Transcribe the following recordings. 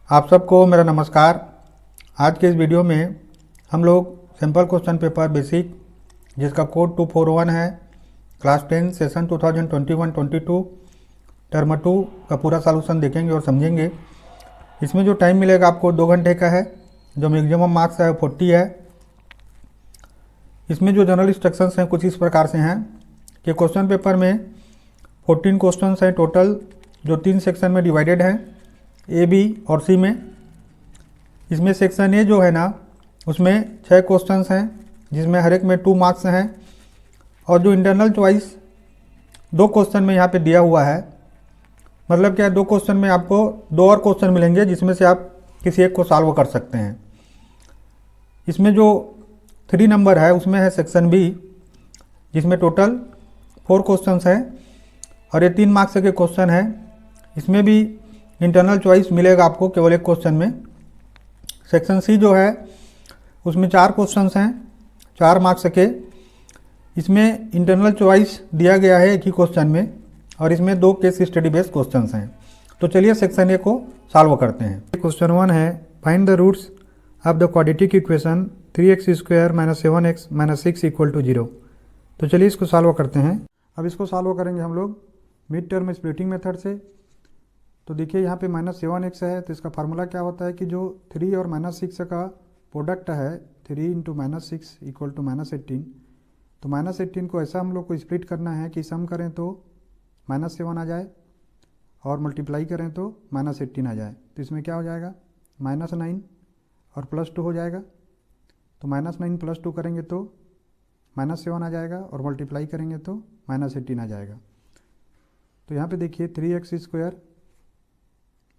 आप सबको मेरा नमस्कार। आज के इस वीडियो में हम लोग सिंपल क्वेश्चन पेपर बेसिक जिसका कोड 241 है, क्लास 10 सेशन 2021-22 टर्म 2 का पूरा सॉल्यूशन देखेंगे और समझेंगे। इसमें जो टाइम मिलेगा आपको 2 घंटे का है। जो मैक्सिमम मार्क्स है 40 है। इसमें जो जनरल इंस्ट्रक्शंस हैं कुछ इस प्रकार से हैं कि क्वेश्चन पेपर में 14 क्वेश्चन हैं टोटल, जो 3 सेक्शन में डिवाइडेड हैं, ए, बी और सी में। इसमें सेक्शन ए जो है ना, उसमें 6 क्वेश्चंस हैं जिसमें हर एक में 2 मार्क्स हैं, और जो इंटरनल चॉइस 2 क्वेश्चन में यहाँ पे दिया हुआ है। मतलब क्या है, 2 क्वेश्चन में आपको 2 और क्वेश्चन मिलेंगे जिसमें से आप किसी एक को सॉल्व कर सकते हैं। इसमें जो 3 नंबर है उसमें है सेक्शन बी, जिसमें टोटल 4 क्वेश्चंस हैं और ये 3 मार्क्स के क्वेश्चन है। इसमें भी इंटरनल चॉइस मिलेगा आपको केवल एक क्वेश्चन में। सेक्शन सी जो है उसमें 4 क्वेश्चंस हैं 4 मार्क्स के। इसमें इंटरनल चॉइस दिया गया है एक ही क्वेश्चन में, और इसमें 2 केस स्टडी बेस्ड क्वेश्चंस हैं। तो चलिए सेक्शन ए को सॉल्व करते हैं। क्वेश्चन 1 है, find the roots of the quadratic equation 3x² - 7x - 6 = 0। तो चलिए इसको सॉल्व करते हैं। अब इसको सॉल्व करेंगे हम लोग मिड टर्म स्प्लिटिंग मेथड से। तो देखिए यहाँ पे -7x है, तो इसका फार्मूला क्या होता है कि जो 3 और -6 का प्रोडक्ट है, 3 × -6 = -18। तो -18 को ऐसा हम लोग को स्प्लिट करना है कि सम करें तो -7 आ जाए और मल्टीप्लाई करें तो -18 आ जाए। तो इसमें क्या हो जाएगा, -9 और +2 हो जाएगा। तो -9 + 2 करेंगे तो -7 आ जाएगा और मल्टीप्लाई करेंगे तो -18 आ जाएगा। तो यहाँ पे देखिए 3x² -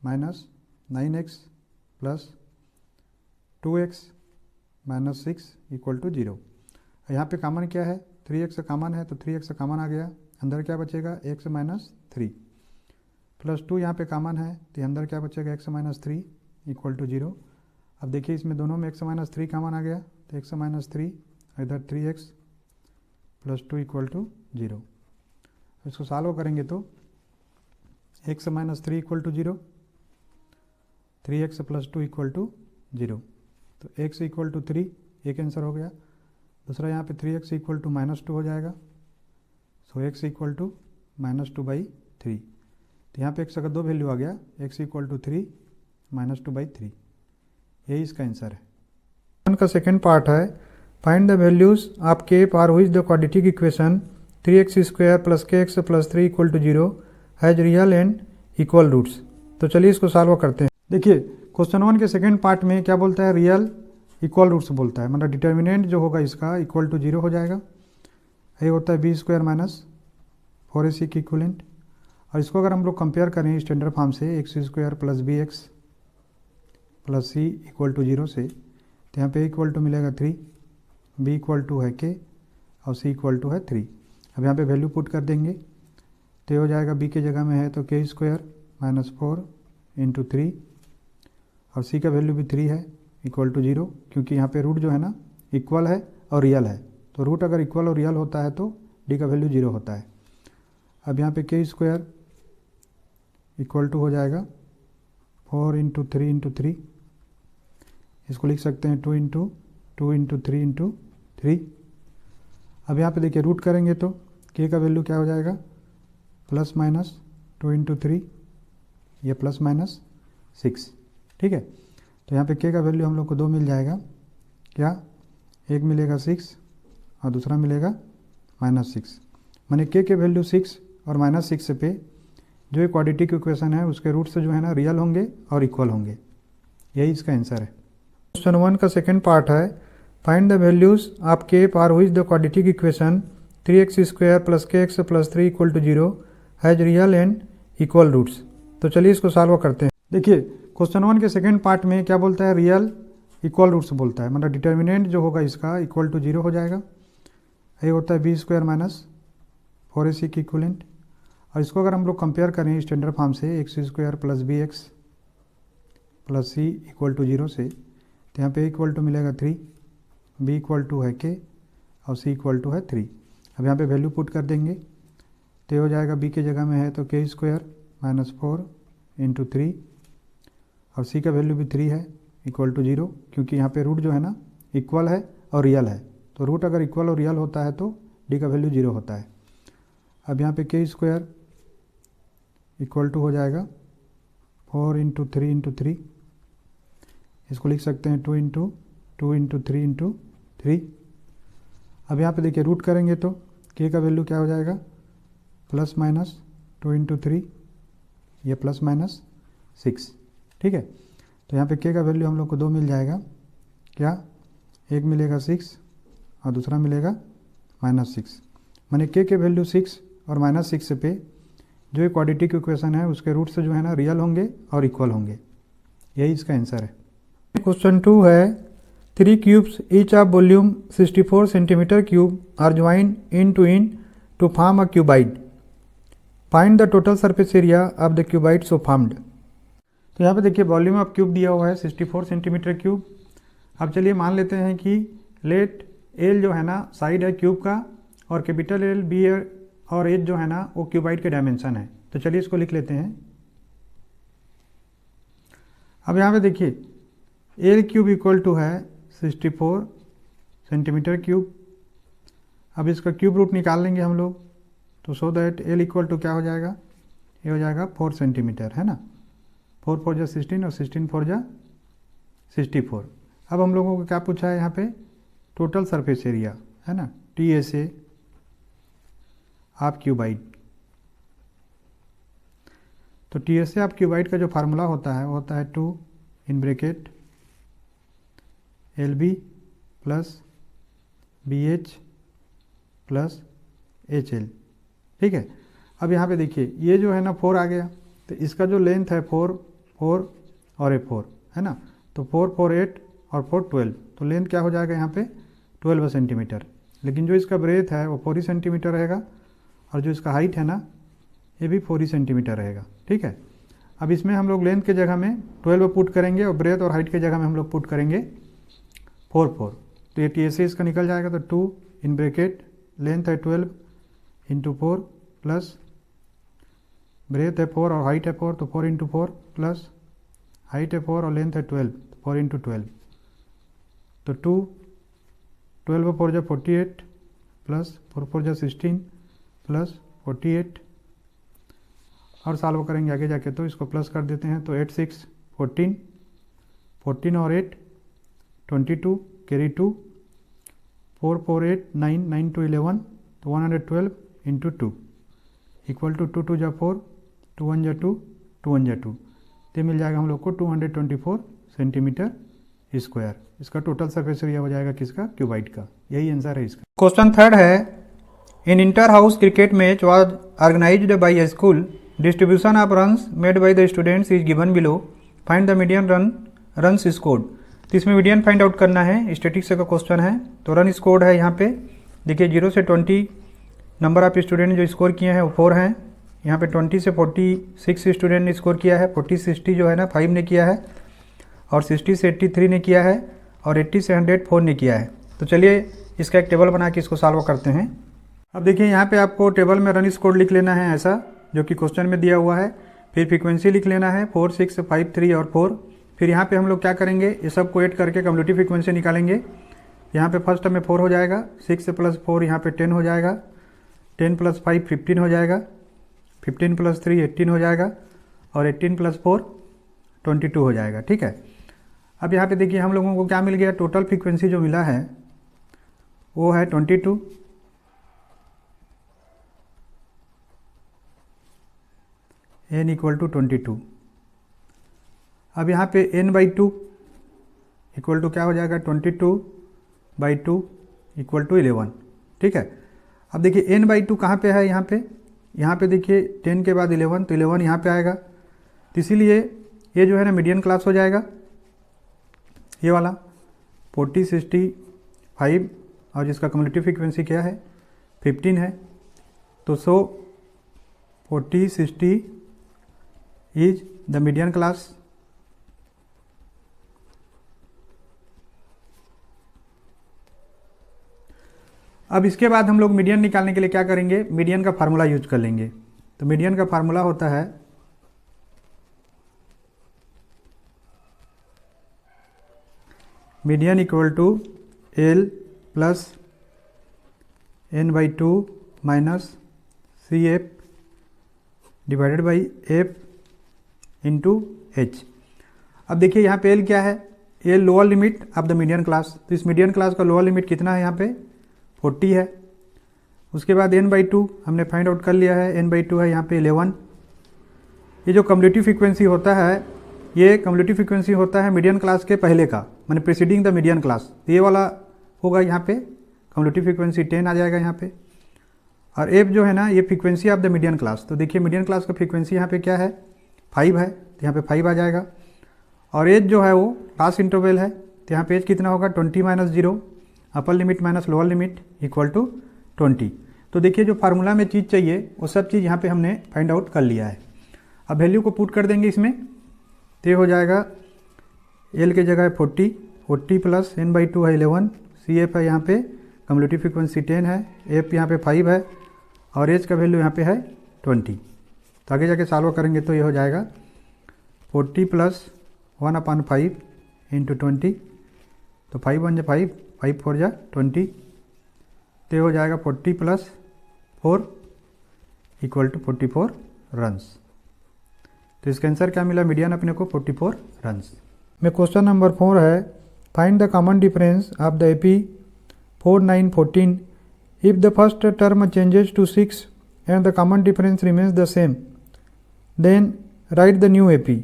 9x + 2x - 6 = 0। यहाँ पे कॉमन क्या है, 3x कॉमन है, तो 3x कॉमन आ गया। अंदर क्या बचेगा, x - 3 + 2 यहाँ पे कॉमन है, तो अंदर क्या बचेगा, x - 3 = 0। अब देखिए इसमें दोनों में x - 3 कॉमन आ गया, तो x - 3 इधर 3x + 2 = 0। इसको सॉल्व करेंगे तो x - 3 = 0, 3x + 2 = 0। तो x = 3 एक आंसर हो गया। दूसरा यहाँ पे 3x = -2 हो जाएगा। सो x = -2/3। तो यहाँ पे x का 2 वैल्यू आ गया, x = 3 -2/3। यही इसका आंसर है। का सेकेंड पार्ट है, find the values of k for which the quadratic equation 3x² + kx + 3 = 0 has real and equal roots. तो चलिए इसको सॉल्व करते हैं। देखिए क्वेश्चन 1 के सेकेंड पार्ट में क्या बोलता है, रियल इक्वल रूट्स बोलता है। मतलब डिटर्मिनेंट जो होगा इसका = 0 हो जाएगा। ये होता है b² - 4ac की इक्विवेलेंट। और इसको अगर हम लोग कंपेयर करें स्टैंडर्ड फॉर्म से x² + bx + c = 0 से, तो यहाँ पे a मिलेगा 3, b = है k और c = है 3। अब यहाँ पे वैल्यू पुट कर देंगे तो हो जाएगा, b के जगह में है तो k² - 4 × 3 और c का वैल्यू भी 3 है = 0, क्योंकि यहाँ पे रूट जो है ना इक्वल है और रियल है। तो रूट अगर इक्वल और रियल होता है तो d का वैल्यू 0 होता है। अब यहाँ पे k² = हो जाएगा 4 × 3 × 3। इसको लिख सकते हैं 2 × 2 × 3 × 3। अब यहाँ पे देखिए रूट करेंगे तो k का वैल्यू क्या हो जाएगा, ±2 × 3, ये ±6। ठीक है। तो यहाँ पे k का वैल्यू हम लोग को 2 मिल जाएगा। क्या, एक मिलेगा 6 और दूसरा मिलेगा -6। माने k के वैल्यू 6 और -6 पे जो क्वाड्रेटिक इक्वेशन है उसके रूट से जो है ना रियल होंगे और इक्वल होंगे। यही इसका आंसर है। क्वेश्चन 1 का सेकेंड पार्ट है, find the values of k for which the quadratic equation 3x² + kx + 3 = 0 has real and equal roots. तो चलिए इसको सॉल्व करते हैं। देखिए क्वेश्चन 1 के सेकेंड पार्ट में क्या बोलता है, रियल इक्वल रूट्स बोलता है। मतलब डिटर्मिनेंट जो होगा इसका = 0 हो जाएगा। ये होता है b² - 4ac की इक्विवेलेंट। और इसको अगर हम लोग कंपेयर करें स्टैंडर्ड फॉर्म से x² + bx + c = 0 से, तो यहाँ पे a मिलेगा 3, b = है k और c = है 3। अब यहाँ पे वैल्यू पुट कर देंगे तो हो जाएगा, b के जगह में है तो k² - 4 × 3 और सी का वैल्यू भी 3 है इक्वल टू 0, क्योंकि यहाँ पे रूट जो है ना इक्वल है और रियल है, तो रूट अगर इक्वल और रियल होता है तो डी का वैल्यू 0 होता है। अब यहाँ पे के स्क्वायर इक्वल टू हो जाएगा 4 इंटू 3 इंटू 3, इसको लिख सकते हैं 2 इंटू 2 इंटू 3 इंटू 3। अब यहाँ पे देखिए रूट करेंगे तो के का वैल्यू क्या हो जाएगा, प्लस माइनस 2 इंटू 3, ये प्लस माइनस 6, ठीक है। तो यहाँ पे के का वैल्यू हम लोग को 2 मिल जाएगा, क्या, एक मिलेगा 6 और दूसरा मिलेगा -6, माने के वैल्यू 6 और -6 पे जो एक क्वाड्रेटिक इक्वेशन है उसके रूट से जो है ना रियल होंगे और इक्वल होंगे, यही इसका आंसर है। क्वेश्चन 2 है 3 cubes each of volume 64 centimetre cube are join in to form a cuboid, find the total surface area of the cuboid so formed. तो यहाँ पे देखिए वॉल्यूम ऑफ क्यूब दिया हुआ है 64 सेंटीमीटर क्यूब। अब चलिए मान लेते हैं कि लेट एल जो है ना साइड है क्यूब का और कैपिटल एल बी और एच जो है ना वो क्यूबाइड के डायमेंशन है। तो चलिए इसको लिख लेते हैं। अब यहाँ पे देखिए एल क्यूब इक्वल टू है 64 सेंटीमीटर क्यूब। अब इसका क्यूब रूट निकाल लेंगे हम लोग, तो so that L equal to क्या हो जाएगा, ये हो जाएगा 4 सेंटीमीटर, है ना। 4 4 जा 16 और 16 4 जा 64। अब हम लोगों को क्या पूछा है यहाँ पे, टोटल सरफेस एरिया, है ना, TSA ऑफ क्यूबाइड। तो TSA ऑफ क्यूबाइड का जो फार्मूला होता है वो होता है 2 in bracket LB plus BH plus HL, ठीक है। अब यहाँ पे देखिए ये जो है ना 4 आ गया, तो इसका जो लेंथ है 4 4 और 4 है ना, तो 4 4 8 और 4 12, तो लेंथ क्या हो जाएगा यहाँ पे 12 सेंटीमीटर। लेकिन जो इसका ब्रेथ है वो 4 ही सेंटीमीटर रहेगा और जो इसका हाइट है ना ये भी 4 ही सेंटीमीटर रहेगा, ठीक है। अब इसमें हम लोग लेंथ के जगह में 12 पुट करेंगे और ब्रेथ और हाइट के जगह में हम लोग पुट करेंगे 4 4, तो ये TSA इसका निकल जाएगा। तो 2 इन ब्रैकेट लेंथ है 12 इंटू 4 प्लस ब्रेथ है 4 और हाइट है 4, तो 4 इंटू 4 प्लस हाइट है 4 और लेंथ है 12, 4 इंटू 12, तो 2 12 4 जा 48 प्लस 4 4 जा 16 प्लस 48 और सॉल्व करेंगे आगे जाके तो इसको प्लस कर देते हैं। तो 8 6 14 14 और 8 22 कैरी 2 4 4 8 9 9 2 11, तो 112 इंटू 2 इक्वल टू 2 2 जा 4 2 1 जा 2 2 1 जा 2, तो मिल जाएगा हम लोग को 224 सेंटीमीटर स्क्वायर। इसका टोटल सरफेस एरिया हो जाएगा किसका, क्यूबाइड का। यही आंसर है इसका। क्वेश्चन 3 है in inter house cricket match was organized by a school, distribution of runs made by the students is given below, find the median runs scored. तो इसमें मीडियन फाइंड आउट करना है, statistics का question है। तो run scored है यहाँ पे देखिए 0 से 20 नंबर ऑफ स्टूडेंट जो स्कोर किए हैं वो 4 हैं। यहाँ पे 20 से 46 स्टूडेंट ने स्कोर किया है, 40 60 जो है ना 5 ने किया है, और 60 से 83 ने किया है, और 80 से 100 4 ने किया है। तो चलिए इसका एक टेबल बना के इसको सॉल्व करते हैं। अब देखिए यहाँ पे आपको टेबल में रन स्कोर लिख लेना है ऐसा जो कि क्वेश्चन में दिया हुआ है, फिर फ्रीक्वेंसी लिख लेना है 4 6 5 3 और 4। फिर यहाँ पे हम लोग क्या करेंगे, ये सब को ऐड करके कम्युलेटिव फ्रीक्वेंसी निकालेंगे। यहाँ पे फर्स्ट में 4 हो जाएगा, 6 प्लस 4 यहाँ पे 10 हो जाएगा, 10 प्लस 5 15 हो जाएगा, 15 प्लस 3 18 हो जाएगा, और 18 प्लस 4 22 हो जाएगा, ठीक है। अब यहाँ पे देखिए हम लोगों को क्या मिल गया, टोटल फ्रीक्वेंसी जो मिला है वो है 22, n इक्वल टू 22। अब यहाँ पे n/2 इक्वल टू क्या हो जाएगा, 22/2 इक्वल टू 11, ठीक है। अब देखिए n/2 कहाँ पे है, यहाँ पे देखिए 10 के बाद 11, तो 11 यहाँ पे आएगा, तो इसीलिए ये जो है ना मीडियन क्लास हो जाएगा, ये वाला 40 65, और जिसका कम्युलेटिव फ्रीक्वेंसी क्या है 15 है। तो 40 60 इज द मीडियन क्लास। अब इसके बाद हम लोग मीडियन निकालने के लिए क्या करेंगे, मीडियन का फार्मूला यूज कर लेंगे। तो मीडियन का फार्मूला होता है median equal to L plus n/2 minus C F divided by F into H. अब देखिए यहाँ पे एल क्या है, ये lower limit of the median class, तो इस मीडियन क्लास का लोअर लिमिट कितना है यहाँ पे 40 है। उसके बाद n/2 हमने फाइंड आउट कर लिया है, n/2 है यहाँ पे 11। ये जो कम्युलेटिव फ्रीक्वेंसी होता है, ये कम्युलेटिव फ्रीक्वेंसी होता है मीडियन क्लास के पहले का, माने प्रीसीडिंग द मीडियन क्लास, तो ये वाला होगा यहाँ पे कम्युलेटिव फ्रीक्वेंसी 10 आ जाएगा यहाँ पे। और एफ जो है ना, ये frequency of the median class, तो देखिए मीडियन क्लास का फ्रीक्वेंसी यहाँ पे क्या है 5 है, तो यहाँ पे 5 आ जाएगा। और एज जो है वो लास्ट इंटरवल है, तो यहाँ पे एज कितना होगा 20 - 0 upper limit minus lower limit equal to 20। तो देखिए जो फार्मूला में चीज़ चाहिए वो सब चीज़ यहाँ पे हमने फाइंड आउट कर लिया है। अब वैल्यू को पुट कर देंगे इसमें, तो ये हो जाएगा एल के जगह 40 प्लस n/2 है 11, सी एफ है यहाँ पे कम्युलेटिव फ्रीक्वेंसी 10 है, एफ यहाँ पे 5 है और एच का वैल्यू यहाँ पे है 20। तो आगे जाके सॉल्व करेंगे तो ये हो जाएगा 40 प्लस 1/5 इंटू 20, तो 5 1 जा 5, 5 4 जा 20, तो ये हो जाएगा 40 प्लस 4 इक्वल टू 44 रन्स। तो इसका आंसर क्या मिला, मीडियन अपने को 44 रन्स में। क्वेश्चन नंबर 4 है, find the common difference of the AP 4 9 14 if the first term changes to 6 and the common difference remains the same, then write the new AP.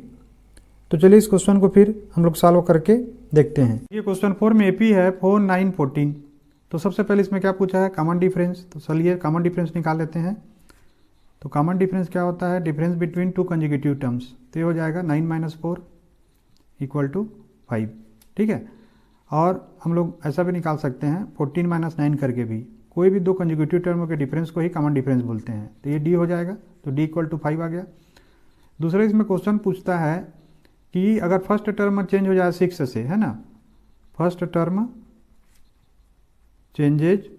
तो चलिए इस क्वेश्चन को फिर हम लोग सॉल्व करके देखते हैं। ये क्वेश्चन 4 में एपी है 4 9 14, तो सबसे पहले इसमें क्या पूछा है कॉमन डिफरेंस, तो चलिए कॉमन डिफरेंस निकाल लेते हैं। तो कॉमन डिफरेंस क्या होता है, difference between two consecutive terms, तो ये हो जाएगा 9 - 4 इक्वल टू 5, ठीक है। और हम लोग ऐसा भी निकाल सकते हैं 14 - 9 करके भी, कोई भी दो कंजिक्यूटिव टर्मों के डिफरेंस को ही कॉमन डिफरेंस बोलते हैं, तो ये डी हो जाएगा, तो डी इक्वल टू 5 आ गया। दूसरा इसमें क्वेश्चन पूछता है कि अगर फर्स्ट टर्म चेंज हो जाए 6 से, है ना, फर्स्ट टर्म चेंजेज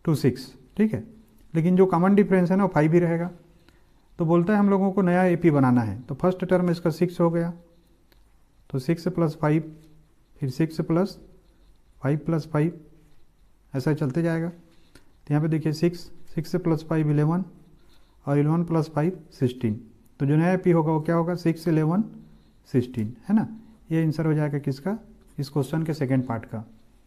टू 6, ठीक है, लेकिन जो कॉमन डिफरेंस है ना वो 5 ही रहेगा। तो बोलता है हम लोगों को नया एपी बनाना है, तो फर्स्ट टर्म इसका 6 हो गया, तो 6 + 5, फिर 6 + 5 + 5 ऐसा चलते जाएगा। तो यहाँ पे देखिए 6 + 5 11 और 11 + 5 16, तो जो नया एपी होगा वो क्या होगा 6 11 16, है ना। ये आंसर हो जाएगा किसका, इस क्वेश्चन के सेकेंड पार्ट का।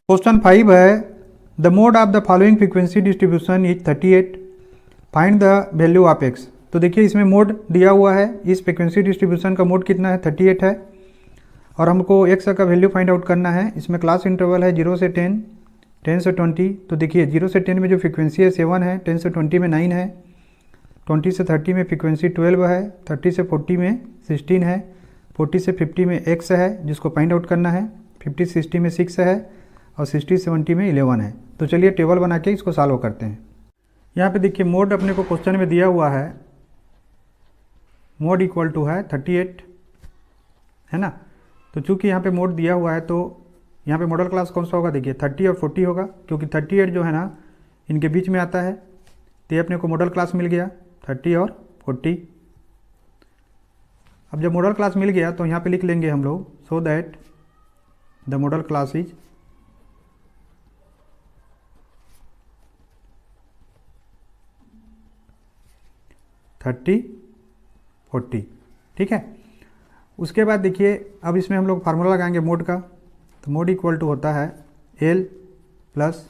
क्वेश्चन 5 है, the mode of the following frequency distribution is 38, find the value of x. तो देखिए इसमें मोड दिया हुआ है, इस फ्रीक्वेंसी डिस्ट्रीब्यूशन का मोड कितना है 38 है, और हमको एक्स का वैल्यू फाइंड आउट करना है। इसमें क्लास इंटरवल है 0 से 10, 10 से 20, तो देखिए 0 से 10 में जो फ्रीक्वेंसी है 7 है, 10 से 20 में 9 है, 20 से 30 में फ्रीक्वेंसी 12 है, 30 से 40 में 16 है, 40 से 50 में एक्स है जिसको फाइंड आउट करना है, 50 से 60 में 6 है और 60 से 70 में 11 है। तो चलिए टेबल बना के इसको सॉल्व करते हैं। यहाँ पे देखिए मोड अपने को क्वेश्चन में दिया हुआ है, मोड इक्वल टू है 38, है ना। तो चूंकि यहाँ पे मोड दिया हुआ है तो यहाँ पे मॉडल क्लास कौन सा होगा, देखिए 30 और 40 होगा, क्योंकि 38 जो है ना इनके बीच में आता है, तो ये अपने को मॉडल क्लास मिल गया 30 और 40। अब जब मॉडल क्लास मिल गया तो यहाँ पे लिख लेंगे हम लोग, so that the modal class is thirty 40, ठीक है। उसके बाद देखिए अब इसमें हम लोग फार्मूला लगाएंगे मोड का, तो मोड इक्वल टू होता है L plus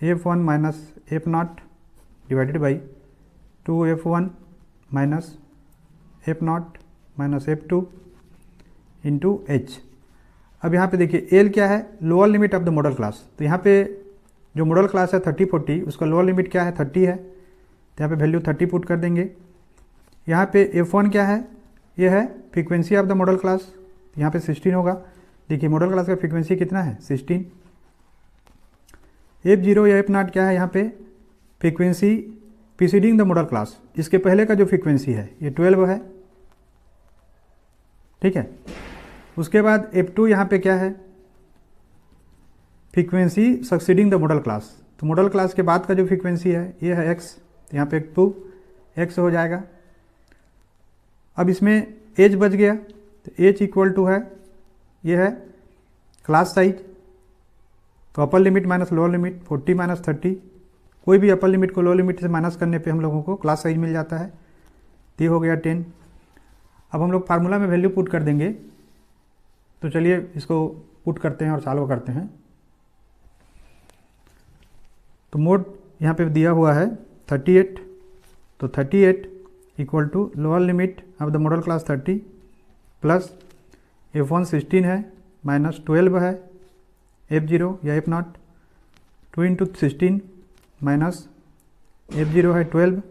F1 minus F0 divided by 2F1 minus F0 minus F2 into H. अब यहाँ पे देखिए एल क्या है, lower limit of the modal class, तो यहाँ पे जो मॉडल क्लास है 30 40 उसका लोअर लिमिट क्या है 30 है, तो यहाँ पे वैल्यू 30 पुट कर देंगे। यहाँ पे F1 क्या है, ये है frequency of the modal class, यहाँ पे 16 होगा। देखिए मॉडल क्लास का फ्रीक्वेंसी कितना है 16। F0 या F0 क्या है, यहाँ पे frequency preceding the modal class, इसके पहले का जो फ्रीक्वेंसी है ये 12 है, ठीक है। उसके बाद F2 यहाँ पे क्या है, frequency succeeding the modal class, तो मॉडल क्लास के बाद का जो फ्रीक्वेंसी है ये है x, तो यहाँ पे 2x हो जाएगा। अब इसमें एज बच गया, तो एच इक्वल टू है, ये है क्लास साइज, तो अपर limit minus lower limit 40 minus 30, कोई भी अपर लिमिट को लोअर लिमिट से माइनस करने पे हम लोगों को क्लास साइज मिल जाता है। तो ये हो गया 10। अब हम लोग फार्मूला में वैल्यू पुट कर देंगे, तो चलिए इसको पुट करते हैं और सॉल्व करते हैं। तो मोड यहाँ पे दिया हुआ है 38, तो 38 equal to lower limit of the modal class 30 plus F1 16 है माइनस 12 है F0 या F0, 2 इंटू 16 माइनस F0 है 12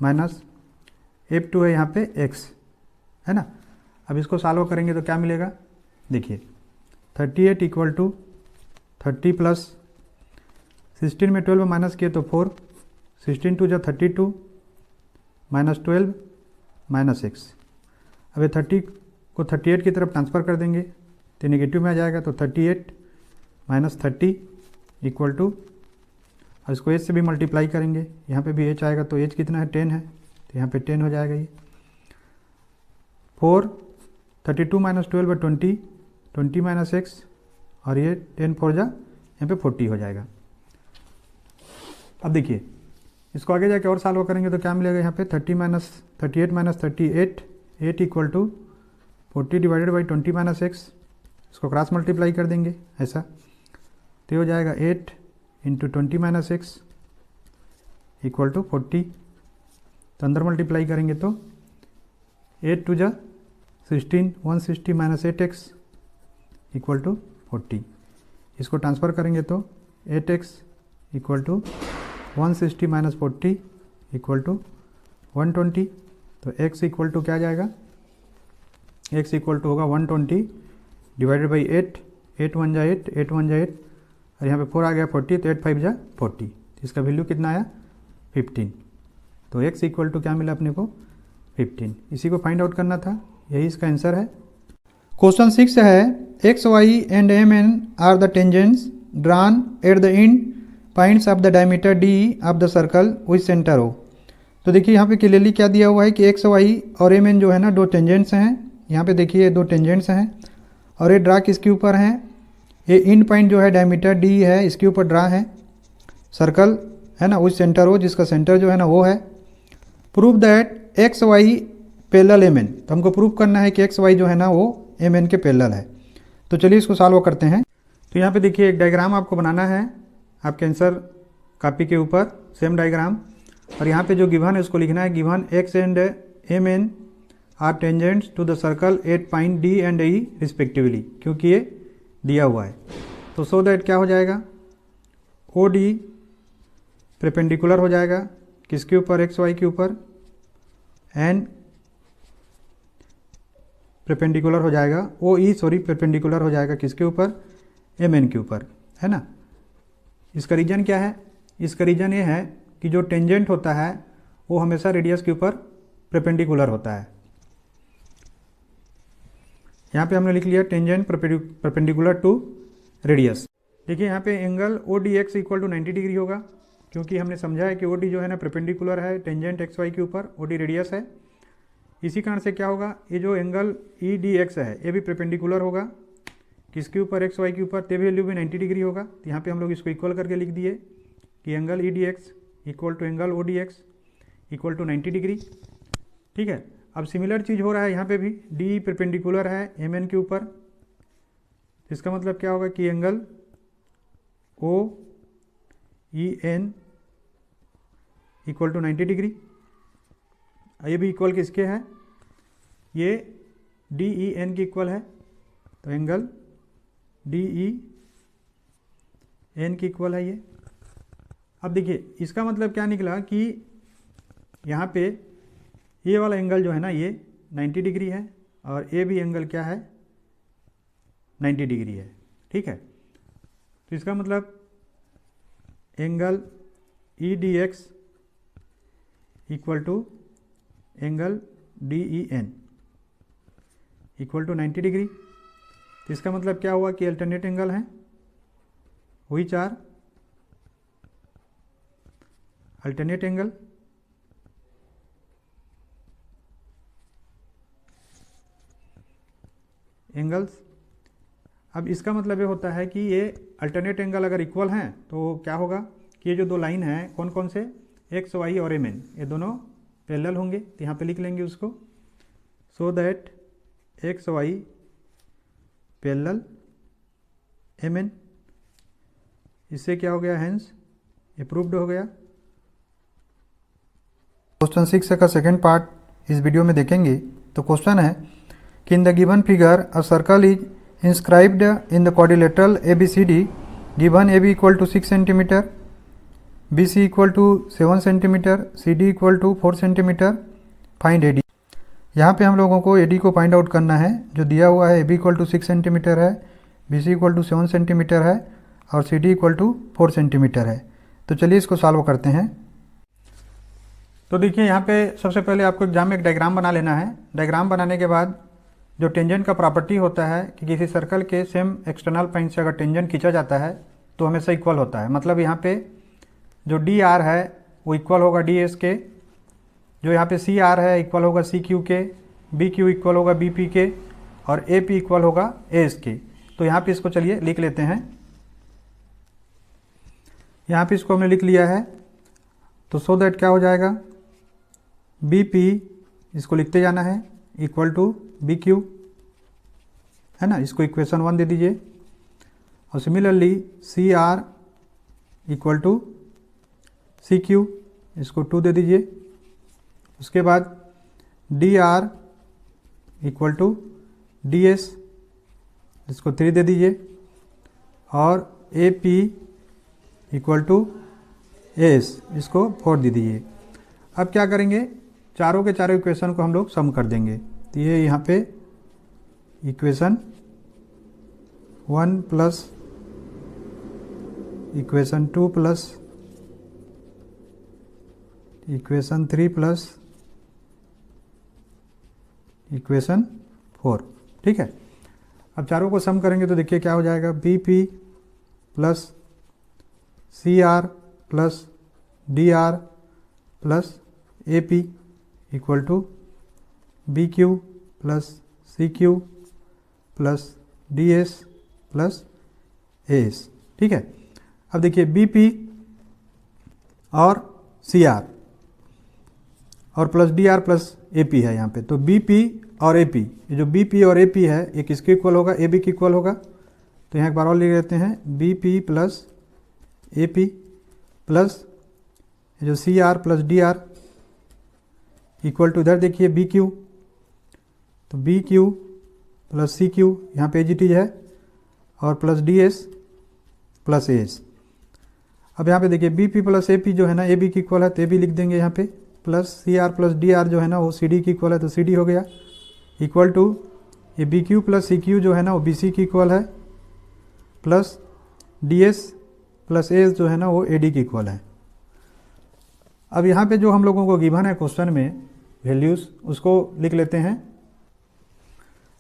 माइनस F2 है यहाँ पे x, है ना। अब इसको सॉल्व करेंगे तो क्या मिलेगा, देखिए 38 इक्वल टू 30 प्लस 16 में 12 माइनस किए तो 4, 16 टू जो 32 माइनस 12 माइनस x। अब ये 30 को 38 की तरफ ट्रांसफ़र कर देंगे तो नेगेटिव में आ जाएगा, तो 38 माइनस 30 इक्वल टू, और इसको h से भी मल्टीप्लाई करेंगे, यहाँ पे भी h आएगा, तो h कितना है 10 है, तो यहाँ पे 10 हो जाएगा ये। 4 32 माइनस 12 20, 20 माइनस x, और ये 10 4 जा यहाँ पे 40 हो जाएगा। अब देखिए इसको आगे जाके और सॉल्व करेंगे तो क्या मिलेगा, यहाँ पे 38 minus 38 8 equal to 40 divided by 20 minus x, इसको क्रॉस मल्टीप्लाई कर देंगे ऐसा, तो हो जाएगा 8 into 20 minus x equal to 40, तो अंदर मल्टीप्लाई करेंगे तो 8 टू जा 16 160 माइनस 8x इक्वल टू 40, इसको ट्रांसफ़र करेंगे तो 8x equal to 160 minus 40 equal to 120, तो x इक्वल टू क्या आ जाएगा, x इक्वल टू होगा 120 डिवाइडेड बाई 8, 8 1 जा 8, 8 1 जा 8, और यहाँ पे 4 आ गया 40, तो 8 5 जा 40, इसका वैल्यू कितना आया 15, तो x इक्वल टू क्या मिला अपने को 15, इसी को फाइंड आउट करना था, यही इसका आंसर है। क्वेश्चन 6 है X Y and M N are the tangents drawn at the end points of the diameter D of the circle with centre O. तो देखिए यहाँ पे क्लियरली क्या दिया हुआ है कि एक्स वाई और एम एन जो है ना दो टेंजेंट्स हैं, यहाँ पे देखिए दो टेंजेंट्स हैं, और ये ड्रा किसके ऊपर हैं, ये एंड पॉइंट जो है डायमीटर डी है इसके ऊपर ड्रा है, सर्कल है ना विथ सेंटर हो, जिसका सेंटर जो है ना वो है। Prove that X Y parallel M N, तो हमको प्रूव करना है कि एक्स वाई जो है ना वो एम एन के पैरेलल है। तो चलिए इसको सॉल्व करते हैं। तो यहाँ पे देखिए एक डायग्राम आपको बनाना है आपके आंसर कॉपी के ऊपर, सेम डायग्राम, और यहाँ पे जो गिवन है उसको लिखना है, given X and M N are tangents to the circle at point D and E respectively, क्योंकि ये दिया हुआ है। तो सो दैट क्या हो जाएगा, ओ डी परपेंडिकुलर हो जाएगा किसके ऊपर, एक्स वाई के ऊपर, एन परपेंडिकुलर हो जाएगा, ओ ई परपेंडिकुलर हो जाएगा किसके ऊपर, एम एन के ऊपर, है ना। इसका रीजन क्या है, इसका रीजन ये है कि जो टेंजेंट होता है वो हमेशा रेडियस के ऊपर परपेंडिकुलर होता है। यहाँ पे हमने लिख लिया टेंजेंट परपेंडिकुलर टू रेडियस। देखिए यहाँ पे angle O D X equal to 90 degree होगा, क्योंकि हमने समझा है कि ओ डी जो है ना परपेंडिकुलर है टेंजेंट एक्स वाई के ऊपर, ओ डी रेडियस है। इसी कारण से क्या होगा, ये जो एंगल ई डी एक्स है ये भी परपेंडिकुलर होगा किसके ऊपर, एक्स वाई के ऊपर, ते वैल्यू भी 90 डिग्री होगा। तो यहाँ पे हम लोग इसको इक्वल करके लिख दिए कि angle E D X equal to angle O D X equal to 90 degree. ठीक है, अब सिमिलर चीज़ हो रहा है यहाँ पे भी, डी परपेंडिकुलर है एम एन के ऊपर, इसका मतलब क्या होगा कि angle O E N equal to 90 degree, ये भी इक्वल किसके है, ये डी ई एन के इक्वल है, तो एंगल डी ई एन की इक्वल है ये। अब देखिए इसका मतलब क्या निकला कि यहाँ पे ये वाला एंगल जो है ना ये 90 डिग्री है, और ये भी एंगल क्या है 90 डिग्री है। ठीक है, तो इसका मतलब angle E D X equal to angle D E N equal to 90 degree. तो इसका मतलब क्या हुआ कि अल्टरनेट एंगल है वही चार अल्टरनेट एंगल, एंगल्स। अब इसका मतलब ये होता है कि ये अल्टरनेट एंगल अगर इक्वल हैं तो क्या होगा कि ये जो दो लाइन हैं कौन कौन से, एक्स वाई और एम एन, ये दोनों पैरेलल होंगे। तो यहाँ पे लिख लेंगे उसको, so that X Y parallel M N. इससे क्या हो गया, हेंस ये प्रूव्ड हो गया। क्वेश्चन 6 का सेकेंड पार्ट इस वीडियो में देखेंगे। तो क्वेश्चन है कि in the given figure a circle is inscribed in the quadrilateral ABCD given AB equal to 6 cm, BC equal to 7 cm, CD equal to 4 cm, find AD। यहाँ पे हम लोगों को AD को फाइंड आउट करना है। जो दिया हुआ है AB इक्वल टू 6 सेंटीमीटर है, BC इक्वल टू 7 सेंटीमीटर है और CD इक्वल टू 4 सेंटीमीटर है। तो चलिए इसको सॉल्व करते हैं। तो देखिए यहाँ पे सबसे पहले आपको एग्जाम में एक डायग्राम बना लेना है। डायग्राम बनाने के बाद जो टेंजेंट का प्रॉपर्टी होता है कि किसी सर्कल के सेम एक्सटर्नल पॉइंट से अगर टेंजेंट खींचा जाता है तो हमेशा इक्वल होता है। मतलब यहाँ पे जो डी आर है वो इक्वल होगा डी एस के, जो यहाँ पे सी आर है इक्वल होगा सी क्यू के, बी क्यू इक्वल होगा बी पी के और ए पी इक्वल होगा ए एस के। तो यहाँ पे इसको चलिए लिख लेते हैं। यहाँ पे इसको हमने लिख लिया है। तो सो दैट क्या हो जाएगा, बी पी इसको लिखते जाना है इक्वल टू बी क्यू, है ना, इसको इक्वेशन 1 दे दीजिए। और similarly C R equal to C Q, इसको 2 दे दीजिए। उसके बाद D R equal to D S, इसको 3 दे दीजिए। और A P equal to A S, इसको 4 दे दीजिए। अब क्या करेंगे, चारों के चारों इक्वेशन को हम लोग सम कर देंगे। तो ये यहाँ पे equation 1 plus equation 2 plus equation 3 plus equation 4, ठीक है। अब चारों को सम करेंगे तो देखिए क्या हो जाएगा, B P plus C R plus D R plus A P equal to B Q plus C Q plus D S plus A S, ठीक है। अब देखिए बी पी और सी आर और plus D R plus A P है यहाँ पे। तो बी पी और ए पी, ये जो बी पी और ए पी है एक इसके इक्वल होगा, ए बी के इक्वल होगा। तो यहाँ एक बार और लिख लेते हैं, B P plus A P plus जो C R plus D R equal to इधर देखिए बी क्यू, तो B Q plus C Q यहाँ पे जी टी है और plus D S plus A S. अब यहाँ पे देखिए B P plus A P जो है ना ए बी की इक्वल है तो ए बी लिख देंगे यहाँ पे, plus C R plus D R जो है ना वो सी डी की इक्वल है तो सी डी हो गया, इक्वल टू ये B Q plus C Q जो है ना वो बी सी की इक्वल है, plus D S plus A S जो है ना वो ए डी की इक्वल है। अब यहाँ पे जो हम लोगों को गिवन है क्वेश्चन में वैल्यूज़, उसको लिख लेते हैं।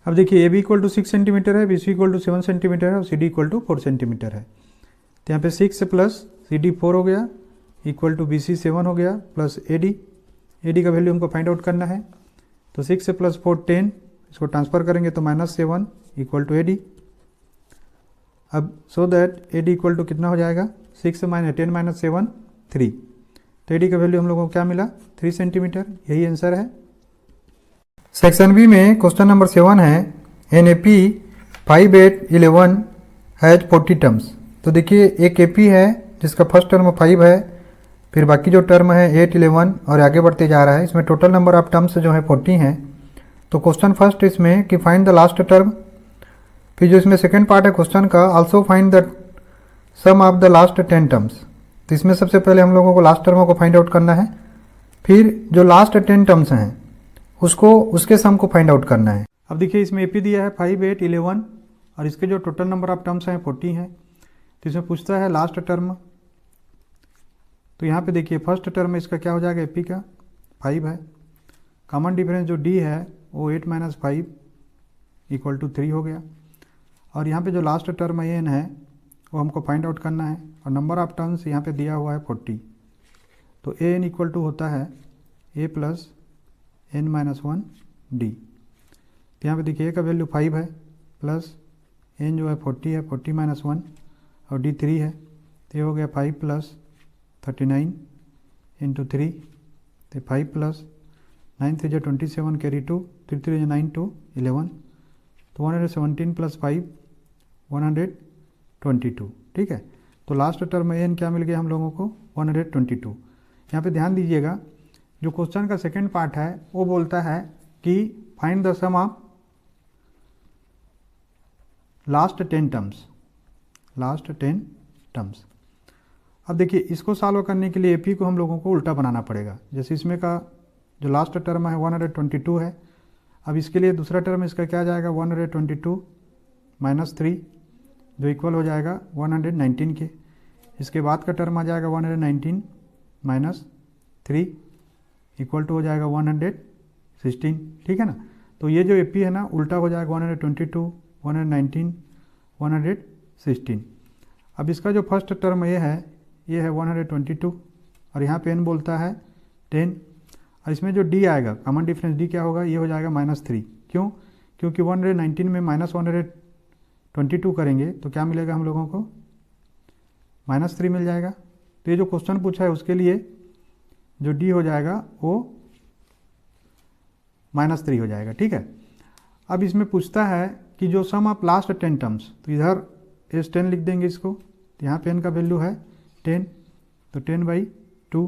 अब देखिए A B equal to 6 centimetre है, B C equal to 7 centimetre है और C D equal to 4 centimetre है। तो यहाँ पे 6 प्लस सी डी 4 हो गया इक्वल टू बी सी 7 हो गया प्लस ए डी का वैल्यू हमको फाइंड आउट करना है। तो 6 से प्लस 4 10, इसको ट्रांसफर करेंगे तो -7 इक्वल टू ए डी। अब so that A D equal to कितना हो जाएगा, 6 माइनस 10 माइनस 7 3। तो ए डी का वैल्यू हम लोगों को क्या मिला, 3 सेंटीमीटर। यही आंसर है। सेक्शन बी में क्वेश्चन नंबर 7 है, N A P 5 8 11 has 40 terms. तो देखिए एक ए पी है जिसका फर्स्ट टर्म 5 है, फिर बाकी जो टर्म है 8 11 और आगे बढ़ते जा रहा है। इसमें टोटल नंबर ऑफ टर्म्स जो है 40 हैं। तो क्वेश्चन फर्स्ट इसमें कि फाइंड द लास्ट टर्म, फिर जो इसमें सेकेंड पार्ट है क्वेश्चन का, also find the sum of the last 10 terms. तो इसमें सबसे पहले हम लोगों को लास्ट टर्मों को फाइंड आउट करना है, फिर जो लास्ट 10 टर्म्स हैं उसको उसके सम को फाइंड आउट करना है। अब देखिए इसमें एपी दिया है 5 8 11 और इसके जो टोटल नंबर ऑफ टर्म्स हैं 40 हैं। तो इसमें पूछता है लास्ट टर्म। तो यहाँ पे देखिए फर्स्ट टर्म इसका क्या हो जाएगा, एपी का 5 है, कॉमन डिफरेंस जो डी है वो 8 माइनस 5 इक्वल टू 3 हो गया। और यहाँ पे जो लास्ट टर्म एन है वो हमको फाइंड आउट करना है और नंबर ऑफ टर्म्स यहाँ पे दिया हुआ है 40। तो ए एन इक्वल टू होता है ए प्लस n-1 डी। तो यहाँ पे देखिए ए का वैल्यू 5 है प्लस एन जो है 40 है, 40 माइनस 1 और डी 3 है, तो ये हो गया 5 प्लस 39 इंटू 3, तो 5 प्लस 9 3 27 कैरी 2, 3 3 9 2 11, तो 117 प्लस 5 122, ठीक है। तो लास्ट टर्म में एन क्या मिल गया हम लोगों को 122। यहाँ पे ध्यान दीजिएगा, जो क्वेश्चन का सेकेंड पार्ट है वो बोलता है कि find the sum of last 10 terms, last 10 terms. अब देखिए इसको सॉल्व करने के लिए एपी को हम लोगों को उल्टा बनाना पड़ेगा। जैसे इसमें का जो लास्ट टर्म है 122 है, अब इसके लिए दूसरा टर्म इसका क्या जाएगा 122 माइनस 3 जो इक्वल हो जाएगा 119 के। इसके बाद का टर्म आ जाएगा 119 माइनस 3 इक्वल टू हो जाएगा 116, ठीक है ना। तो ये जो एपी है ना उल्टा हो जाएगा 122 119 116। अब इसका जो फर्स्ट टर्म ये है 122 और यहाँ पे n बोलता है 10, और इसमें जो d आएगा कॉमन डिफरेंस d क्या होगा, ये हो जाएगा -3। क्यों? क्योंकि 119 में माइनस 122 करेंगे तो क्या मिलेगा हम लोगों को -3 मिल जाएगा। तो ये जो क्वेश्चन पूछा है उसके लिए जो d हो जाएगा वो -3 हो जाएगा, ठीक है। अब इसमें पूछता है कि जो सम ऑफ लास्ट 10 टर्म्स, तो इधर एस 10 लिख देंगे इसको, तो यहाँ पे n का वैल्यू है 10, तो 10/2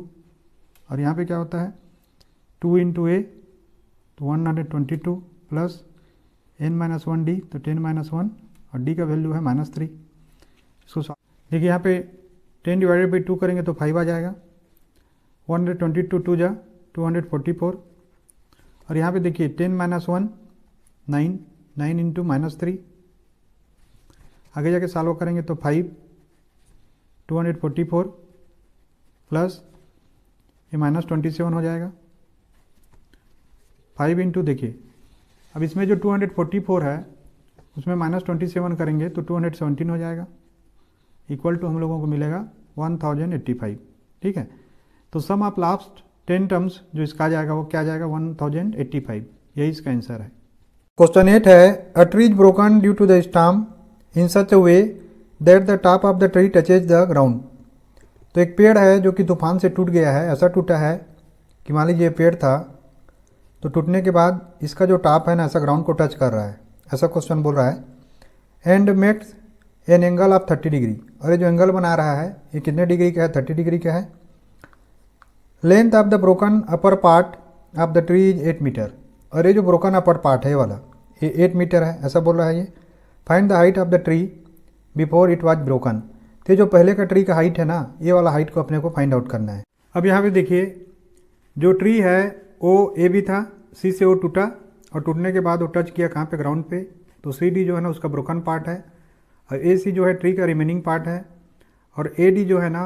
और यहाँ पे क्या होता है 2 इंटू ए तो 122 प्लस n-1d तो 10-1 और d का वैल्यू है -3। इसको देखिए यहाँ पे 10 डिवाइडेड बाई 2 करेंगे तो 5 आ जाएगा, 122 2 जा 244 और यहाँ पे देखिए 10-1 9 9 इंटू -3, आगे जाके सॉल्व करेंगे तो 5 244 प्लस ये -27 हो जाएगा 5 इंटू, देखिए अब इसमें जो 244 है उसमें -27 करेंगे तो 217 हो जाएगा, इक्वल टू हम लोगों को मिलेगा 1085, ठीक है। तो सम ऑफ लास्ट 10 टर्म्स जो इसका आ जाएगा वो क्या आ जाएगा 1085, यही इसका आंसर है। क्वेश्चन 8 है a tree is broken due to the storm in such a way that the top of the tree touches the ground. तो एक पेड़ है जो कि तूफान से टूट गया है, ऐसा टूटा है कि मान लीजिए पेड़ था तो टूटने के बाद इसका जो टॉप है ना ऐसा ग्राउंड को टच कर रहा है, ऐसा क्वेश्चन बोल रहा है। And makes an angle of 30 degree, और ये जो एंगल बना रहा है ये कितने डिग्री का है 30 डिग्री का है। Length of the broken upper part of the tree is 8 metre, और ये जो ब्रोकन अपर पार्ट है ये वाला ये 8 मीटर है, ऐसा बोल रहा है ये। Find the height of the tree before it was broken, तो जो पहले का ट्री का हाइट है ना ये वाला हाइट को अपने को फाइंड आउट करना है। अब यहाँ पे देखिए जो ट्री है वो ए भी था, सी से वो टूटा और टूटने के बाद वो टच किया कहाँ पे ग्राउंड पे, तो सी डी जो है ना उसका ब्रोकन पार्ट है और ए सी जो है ट्री का रिमेनिंग पार्ट है, और ए डी जो है ना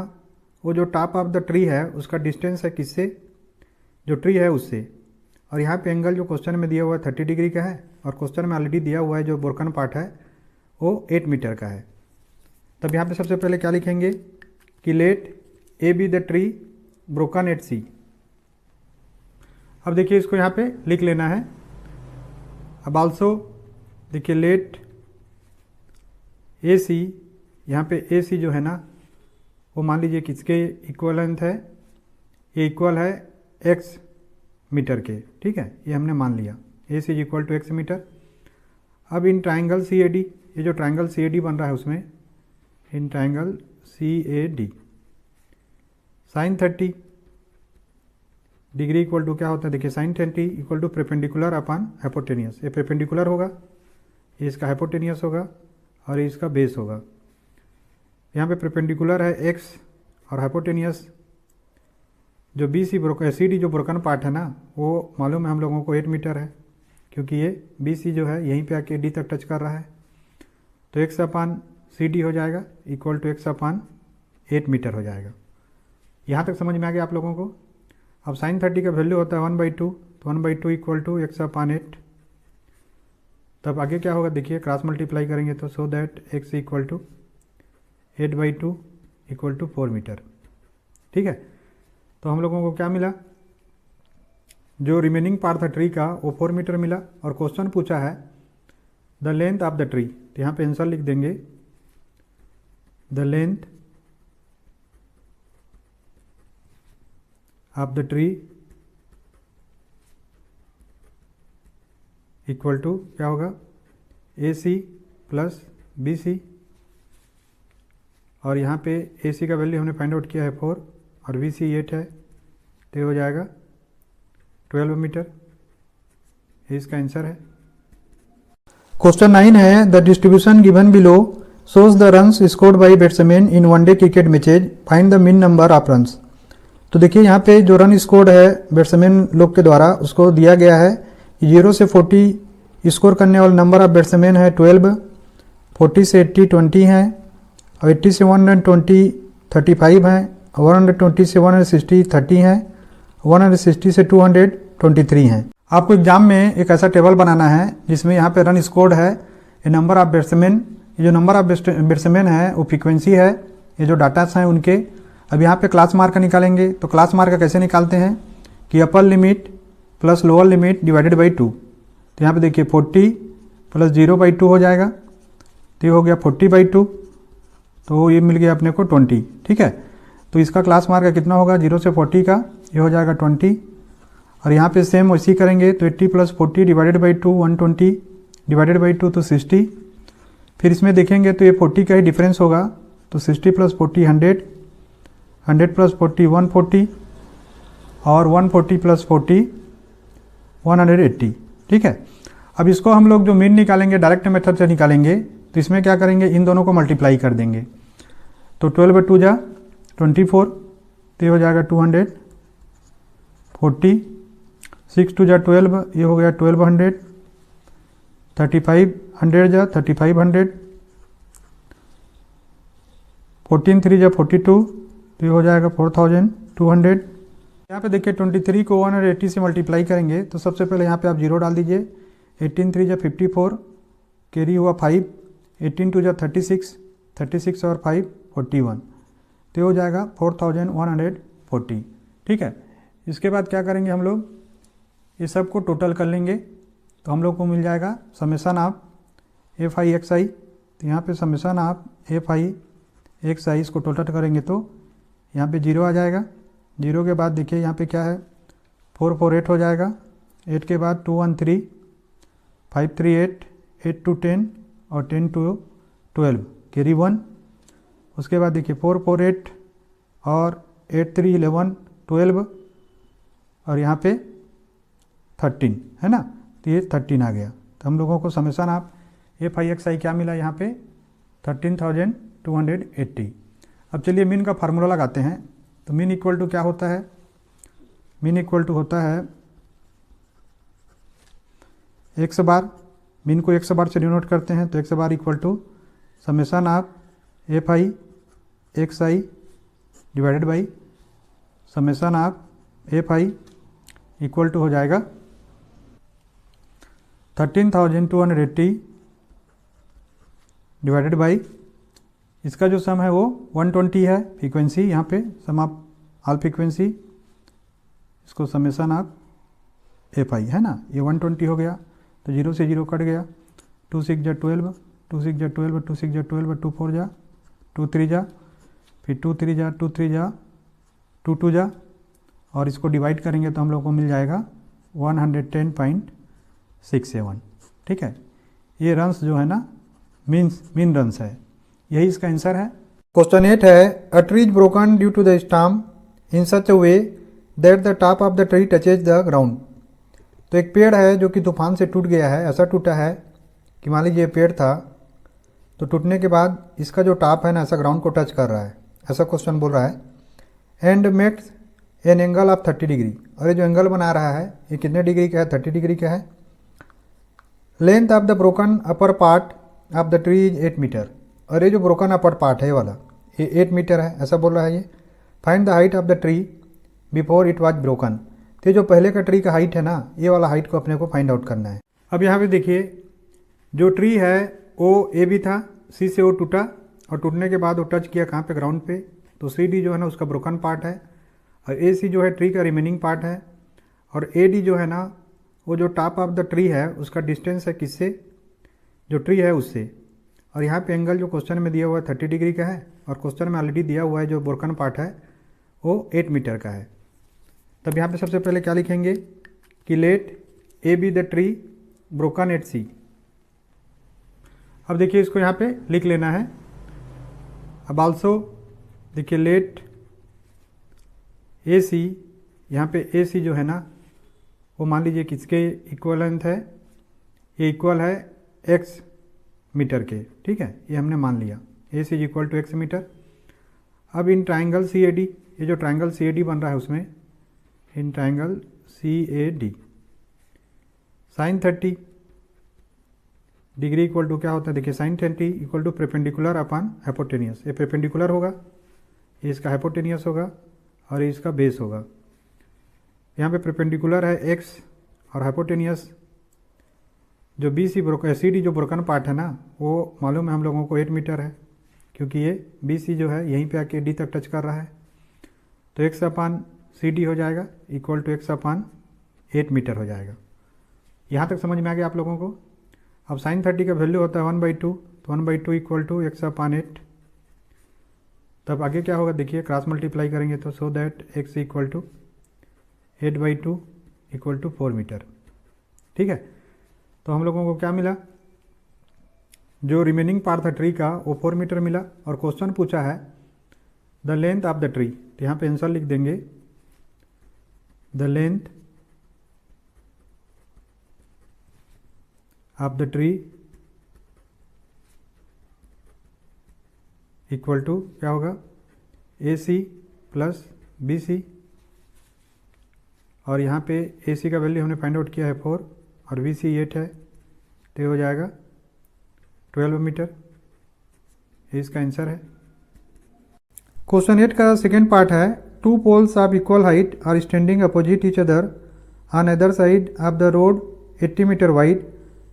वो जो टॉप ऑफ द ट्री है उसका डिस्टेंस है किससे, जो ट्री है उससे। और यहाँ पे एंगल जो क्वेश्चन में दिया हुआ है 30 डिग्री का है और क्वेश्चन में ऑलरेडी दिया हुआ है जो ब्रोकन पार्ट है वो 8 मीटर का है। तब यहाँ पे सबसे पहले क्या लिखेंगे कि let A B the tree broken at C. अब देखिए इसको यहाँ पे लिख लेना है। अब आल्सो देखिए लेट ए सी, यहाँ पे ए सी जो है ना वो मान लीजिए किसके इक्वलेंट है, ये इक्वल है एक्स मीटर के, ठीक है, ये हमने मान लिया A C is equal to X metre. अब in triangle C A D, ये जो ट्राइंगल सी ए डी बन रहा है उसमें in triangle C A D sine 30 degree equal to क्या होता है, देखिए sine 30 equal to perpendicular upon hypotenuse, ये परपेंडिकुलर होगा, ये इसका हाइपोटेनियस होगा और ये इसका बेस होगा। यहाँ पे परपेंडिकुलर है एक्स और हाइपोटेनियस जो B C broken C D जो ब्रोकन पार्ट है ना वो मालूम है हम लोगों को 8 मीटर है, क्योंकि ये बी सी जो है यहीं पे आके डी तक टच कर रहा है, तो एक्स अपान सी डी हो जाएगा equal to X upon 8 metre हो जाएगा। यहाँ तक समझ में आ गया आप लोगों को। अब साइन 30 का वैल्यू होता है 1/2, तो 1/2 इक्वल टू एक्स अपान 8। तब आगे क्या होगा देखिए क्रॉस मल्टीप्लाई करेंगे तो so that X equal to 8/2 equal to 4 metre, ठीक है। तो हम लोगों को क्या मिला, जो रिमेनिंग पार्ट था ट्री का वो 4 मीटर मिला, और क्वेश्चन पूछा है the length of the tree, तो यहाँ पे आंसर लिख देंगे the length of the tree equal to क्या होगा ए सी प्लस बी सी, और यहाँ पे ए सी का वैल्यू हमने फाइंड आउट किया है 4 और बी सी 8 है, तो ये हो जाएगा 12 मीटर। ये इसका आंसर है। क्वेश्चन 9 है the distribution given below shows the runs scored by batsman in one day cricket matches, find the mean number of runs. तो देखिए यहाँ पे जो रन स्कोर्ड है बैट्समैन लोग के द्वारा उसको दिया गया है 0 से 40 स्कोर करने वाला नंबर ऑफ बैट्समैन है 12, 40 से 80 20 है, और 80 से 120 35 है, 120 से 160 30 है, 160 से 223 हैं। आपको एग्जाम में एक ऐसा टेबल बनाना है जिसमें यहाँ पे रन स्कोर्ड है, ये नंबर ऑफ बैट्समैन, ये जो नंबर ऑफ बैट्समैन है वो फ्रीक्वेंसी है, ये जो डाटास हैं उनके। अब यहाँ पे क्लास मार्क का निकालेंगे, तो क्लास मार्क का कैसे निकालते हैं कि upper limit plus lower limit divided by 2। तो यहाँ पे देखिए 40 प्लस 0/2 हो जाएगा, तो ये हो गया 40/2, तो ये मिल गया अपने को 20। ठीक है, तो इसका क्लास मार्क का कितना होगा 0 से 40 का, ये हो जाएगा 20। और यहाँ पे सेम वैसे ही करेंगे, तो 80 plus 40 divided by 2 120 divided by 2 तो 60। फिर इसमें देखेंगे तो ये 40 का ही डिफरेंस होगा, तो 60 प्लस 40 100, 100 प्लस 40 140, और 140 प्लस 40 180। ठीक है, अब इसको हम लोग जो मीन निकालेंगे डायरेक्ट मेथड से निकालेंगे, तो इसमें क्या करेंगे इन दोनों को मल्टीप्लाई कर देंगे, तो 12/2 जा 24, तो ये हो जाएगा 240, 6 2 जा 12, ये हो गया 1200, 3500 जा 3500, 14 3 जा 42, तो ये हो जाएगा 4200। यहाँ पे देखिए 23 को 180 से मल्टीप्लाई करेंगे, तो सबसे पहले यहाँ पे आप 0 डाल दीजिए, 18 3 जा 54, कैरी हुआ 5, 18 2 जा 36, 36 और 5 41, तो हो जाएगा 4140। ठीक है, इसके बाद क्या करेंगे हम लोग ये सब को टोटल कर लेंगे, तो हम लोग को मिल जाएगा summation of F I X I. तो यहाँ पे summation of F I X I इसको टोटल करेंगे तो यहाँ पे 0 आ जाएगा। 0 के बाद देखिए यहाँ पे क्या है 448 हो जाएगा, 8 के बाद 213, 538, 8 to 10 और 10 to 12 कैरी 1। उसके बाद देखिए 448 और 8 3 11 12 और यहाँ पे 13 है ना, तो ये 13 आ गया। तो हम लोगों को summation of F I X I क्या मिला यहाँ पे 13,280। अब चलिए मीन का फार्मूला लगाते हैं। तो मीन इक्वल टू क्या होता है, मीन इक्वल टू होता है एक्स बार, मीन को एक्स बार से डिनोट करते हैं, तो X bar equal to summation of F I X I divided by summation of F I equal to हो जाएगा 13,280 डिवाइडेड बाई इसका जो सम है वो 120 है फ्रीक्वेंसी, यहाँ पे सम ऑफ ऑल फ्रीक्वेंसी, इसको समेसन ऑफ एफ आई है ना, ये 120 हो गया, तो 0 से 0 कट गया, 2 6 जा 12, 2 6 जा 12, 2 6 जा 12, 2 4 जा 2 3 जा, फिर 2 3 जा 2 3 जा 2 2 जा, और इसको डिवाइड करेंगे तो हम लोग को मिल जाएगा 110.67। ठीक है, ये रन्स जो है ना मीन रन्स है, यही इसका आंसर है। क्वेश्चन 8 है a tree is broken due to the storm in such a way that the top of the tree touches the ground. तो एक पेड़ है जो कि तूफान से टूट गया है, ऐसा टूटा है कि मान लीजिए पेड़ था, तो टूटने के बाद इसका जो टॉप है ना ऐसा ग्राउंड को टच कर रहा है, ऐसा क्वेश्चन बोल रहा है। And makes an angle of 30 degree, और ये जो एंगल बना रहा है ये कितने डिग्री का है 30 डिग्री का है। Length of the broken upper part of the tree is 8 metre, और ये जो ब्रोकन अपर पार्ट है ये वाला ये 8 मीटर है, ऐसा बोल रहा है ये। Find the height of the tree before it was broken, तो ये जो पहले का ट्री का हाइट है ना ये वाला हाइट को अपने को फाइंड आउट करना है। अब यहाँ पे देखिए जो ट्री है वो ए बी था, सी से वो टूटा, और टूटने के बाद वो टच किया कहाँ पे ग्राउंड पे, तो सी डी जो है ना उसका ब्रोकन पार्ट है, और ए सी जो है ट्री का रिमेनिंग पार्ट है, और ए डी जो है ना वो जो टॉप ऑफ द ट्री है उसका डिस्टेंस है किससे, जो ट्री है उससे। और यहाँ पे एंगल जो क्वेश्चन में दिया हुआ है 30 डिग्री का है, और क्वेश्चन में ऑलरेडी दिया हुआ है जो ब्रोकन पार्ट है वो 8 मीटर का है। तब यहाँ पे सबसे पहले क्या लिखेंगे कि let A B the tree broken at C. अब देखिए इसको यहाँ पे लिख लेना है। अब आल्सो देखिए लेट ए सी, यहाँ पे ए सी जो है ना वो मान लीजिए किसके इक्वलेंट है, ये इक्वल है एक्स मीटर के, ठीक है, ये हमने मान लिया A C equal to X metre. अब in triangle C A D, ये जो ट्राइंगल सी ए डी बन रहा है उसमें in triangle C A D sine 30 degree equal to क्या होता है, देखिए sine 30 equal to perpendicular upon hypotenuse. ये परपेंडिकुलर होगा, ये इसका हाइपोटेनियस होगा और ये इसका बेस होगा। यहाँ पे परपेंडिकुलर है एक्स और हाइपोटेनियस जो बी सी सी डी जो ब्रोकन पार्ट है ना वो मालूम है हम लोगों को 8 मीटर है, क्योंकि ये बी सी जो है यहीं पे आके डी तक टच कर रहा है। तो एक्स अपान सी डी हो जाएगा equal to X upon 8 metre हो जाएगा। यहाँ तक समझ में आ गया आप लोगों को। अब साइन 30 का वैल्यू होता है 1/2, तो 1/2 इक्वल टू एक्स अपान 8। तब आगे क्या होगा देखिए, क्रॉस मल्टीप्लाई करेंगे तो so that X equal to 8/2 equal to 4 metre, ठीक है। तो हम लोगों को क्या मिला, जो रिमेनिंग पार्ट था ट्री का वो 4 मीटर मिला। और क्वेश्चन पूछा है the length of the tree, तो यहाँ पे आंसर लिख देंगे the length of the tree equal to क्या होगा ए सी प्लस बी सी, और यहाँ पे ए सी का वैल्यू हमने फाइंड आउट किया है 4 और बी सी 8 है, तो ये हो जाएगा 12 मीटर। ये इसका आंसर है। क्वेश्चन 8 का सेकेंड पार्ट है two poles of equal height are standing opposite each other on other side of the road 80 metre wide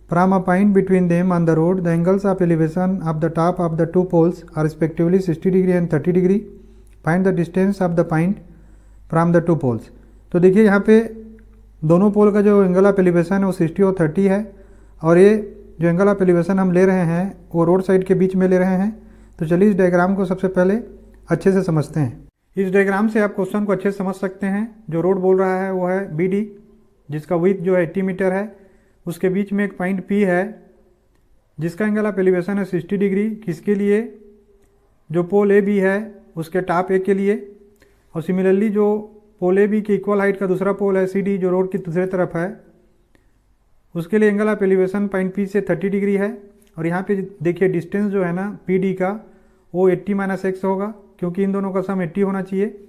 from a point between them on the road the angles of elevation of the top of the two poles are respectively 60 degree and 30 degree. Find the distance of the point from the two poles. तो देखिए यहाँ पे दोनों पोल का जो angle of elevation है वो 60 और 30 है, और ये जो एंगल ऑफ एलिवेशन हम ले रहे हैं वो रोड साइड के बीच में ले रहे हैं। तो चलिए इस डायग्राम को सबसे पहले अच्छे से समझते हैं। इस डायग्राम से आप क्वेश्चन को अच्छे से समझ सकते हैं। जो रोड बोल रहा है वो है बी डी, जिसका विड्थ जो है 80 मीटर है। उसके बीच में एक पॉइंट पी है जिसका एंगल ऑफ एलिवेशन है 60 डिग्री। किसके लिए, जो पोल ए बी है उसके टॉप ए के लिए। और सिमिलरली जो पोल ए बी के इक्वल हाइट का दूसरा पोल है सी डी जो रोड की दूसरी तरफ है, उसके लिए angle of elevation point P से 30 डिग्री है। और यहाँ पे देखिए डिस्टेंस जो है ना पी डी का वो 80 माइनस एक्स होगा, क्योंकि इन दोनों का सम 80 होना चाहिए।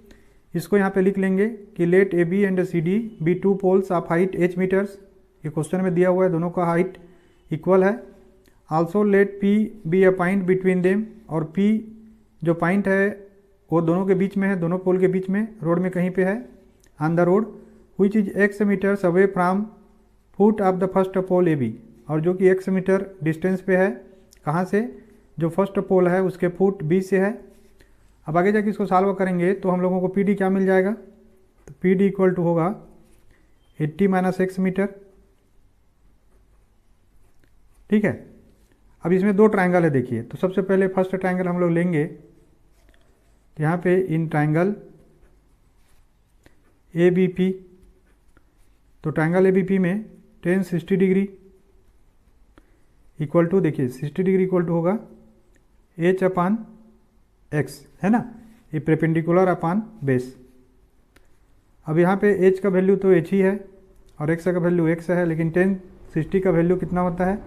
इसको यहाँ पे लिख लेंगे कि let A B and C D be two poles of height H metres. ये क्वेश्चन में दिया हुआ है, दोनों का हाइट इक्वल है। Also let P be a point between them, और पी जो पॉइंट है वो दोनों के बीच में है, दोनों पोल के बीच में रोड में कहीं पे है on the road which is X metres away from foot of the first pole A B, और जो कि एक्स मीटर डिस्टेंस पे है कहाँ से, जो फर्स्ट पोल है उसके फुट बी से है। अब आगे जाके इसको सॉल्व करेंगे तो हम लोगों को पी डी क्या मिल जाएगा, तो पी डी इक्वल टू होगा 80 माइनस एक्स मीटर, ठीक है। अब इसमें दो ट्रायंगल है देखिए, तो सबसे पहले फर्स्ट ट्रायंगल हम लोग लेंगे। तो यहाँ पे in triangle A B P, तो ट्रायंगल ए बी पी में टेन 60 डिग्री इक्वल टू, देखिए 60 डिग्री इक्वल टू होगा एच अपान एक्स, है ना, ये परपेंडिकुलर अपान बेस। अब यहाँ पे एच का वैल्यू तो एच ही है और एक्स का वैल्यू एक्स है, लेकिन टेन 60 का वैल्यू कितना होता है,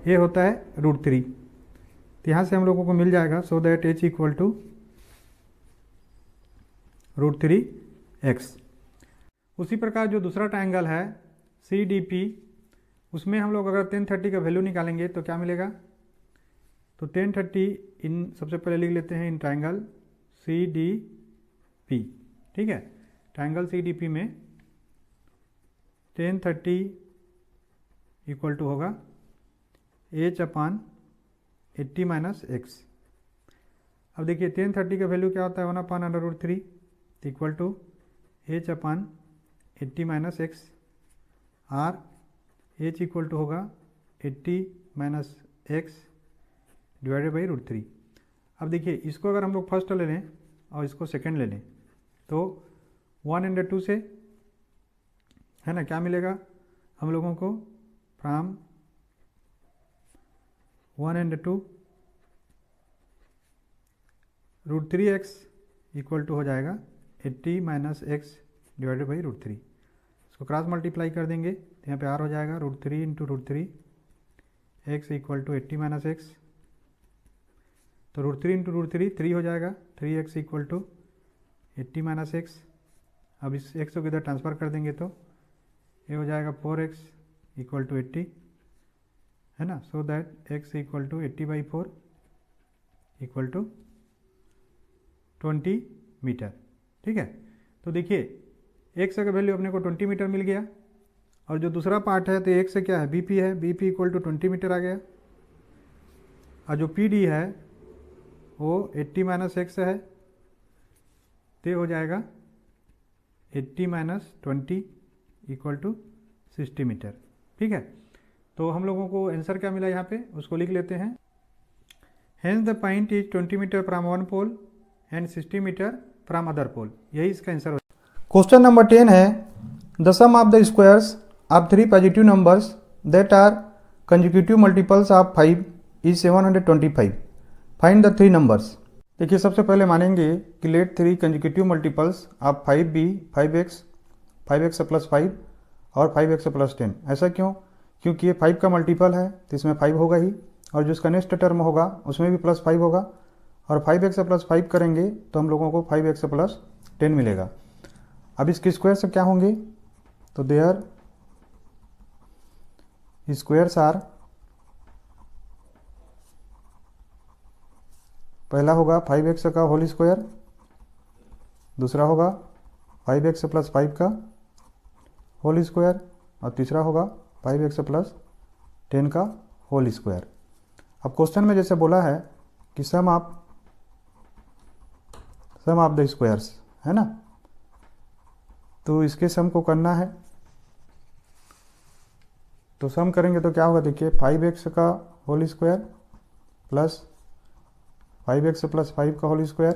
ये होता है √3। तो यहाँ से हम लोगों को मिल जाएगा so that H equal to √3x। उसी प्रकार जो दूसरा ट्रायंगल है सी डी पी, उसमें हम लोग अगर 1030 का वैल्यू निकालेंगे तो क्या मिलेगा, तो 1030 इन सबसे पहले लिख लेते हैं in triangle C D P, ठीक है। ट्रायंगल सी डी पी में 1030 इक्वल टू होगा एच अपान 80 माइनस एक्स। अब देखिए 1030 का वैल्यू क्या होता है 1/√3 equal to H upon 80 minus X, or H equal to होगा 80 माइनस एक्स डिवाइडेड बाई √3। अब देखिए इसको अगर हम लोग फर्स्ट ले लें और इसको सेकेंड ले लें तो 1/2 से है ना क्या मिलेगा हम लोगों को, फ्रॉम 1/2 √3x इक्वल टू हो जाएगा 80 - x डिवाइडेड बाई √3। इसको क्रॉस मल्टीप्लाई कर देंगे तो यहाँ पे r हो जाएगा √3 × √3 x इक्वल टू 80 - x। तो √3 × √3 3 हो जाएगा, 3x इक्वल टू 80 - x। अब इस x को इधर ट्रांसफ़र कर देंगे तो ये हो जाएगा 4x इक्वल टू 80, है ना। So that x equal to 80/4 equal to 20 metre. ठीक है, तो देखिए x का वैल्यू अपने को 20 मीटर मिल गया, और जो दूसरा पार्ट है तो x से क्या है bp है, bp इक्वल टू 20 मीटर आ गया, और जो pd है वो 80 - x है, तो हो जाएगा 80 - 20 इक्वल टू 60 मीटर। ठीक है, तो हम लोगों को आंसर क्या मिला यहाँ पे, उसको लिख लेते हैं। Hence the point is 20 metre from one pole and 60 metre from other pole. यही इसका आंसर हो। क्वेश्चन नंबर 10 है, the sum of the squares of 3 positive numbers that are consecutive multiples of 5 is 725। Find the 3 numbers. देखिए सबसे पहले मानेंगे कि let 3 consecutive multiples of 5 be 5x, 5x + 5 और 5x + 10। ऐसा क्यों? क्योंकि ये 5 का मल्टीपल है तो इसमें 5 होगा ही, और जो इसका नेक्स्ट टर्म होगा उसमें भी +5 होगा, और 5x + 5 करेंगे तो हम लोगों को 5x + 10 मिलेगा। अब इसके स्क्वायर से क्या होंगे, तो देयर स्क्वायर्स आर, पहला होगा 5x का होल स्क्वायर, दूसरा होगा 5x + 5 का होल स्क्वायर, और तीसरा होगा 5x + 10 का होल स्क्वायर। अब क्वेश्चन में जैसे बोला है कि सम ऑफ द स्क्वायर्स, है ना, तो इसके सम को करना है। तो सम करेंगे तो क्या होगा, देखिए 5x का होल स्क्वायर प्लस 5x + 5 का होल स्क्वायर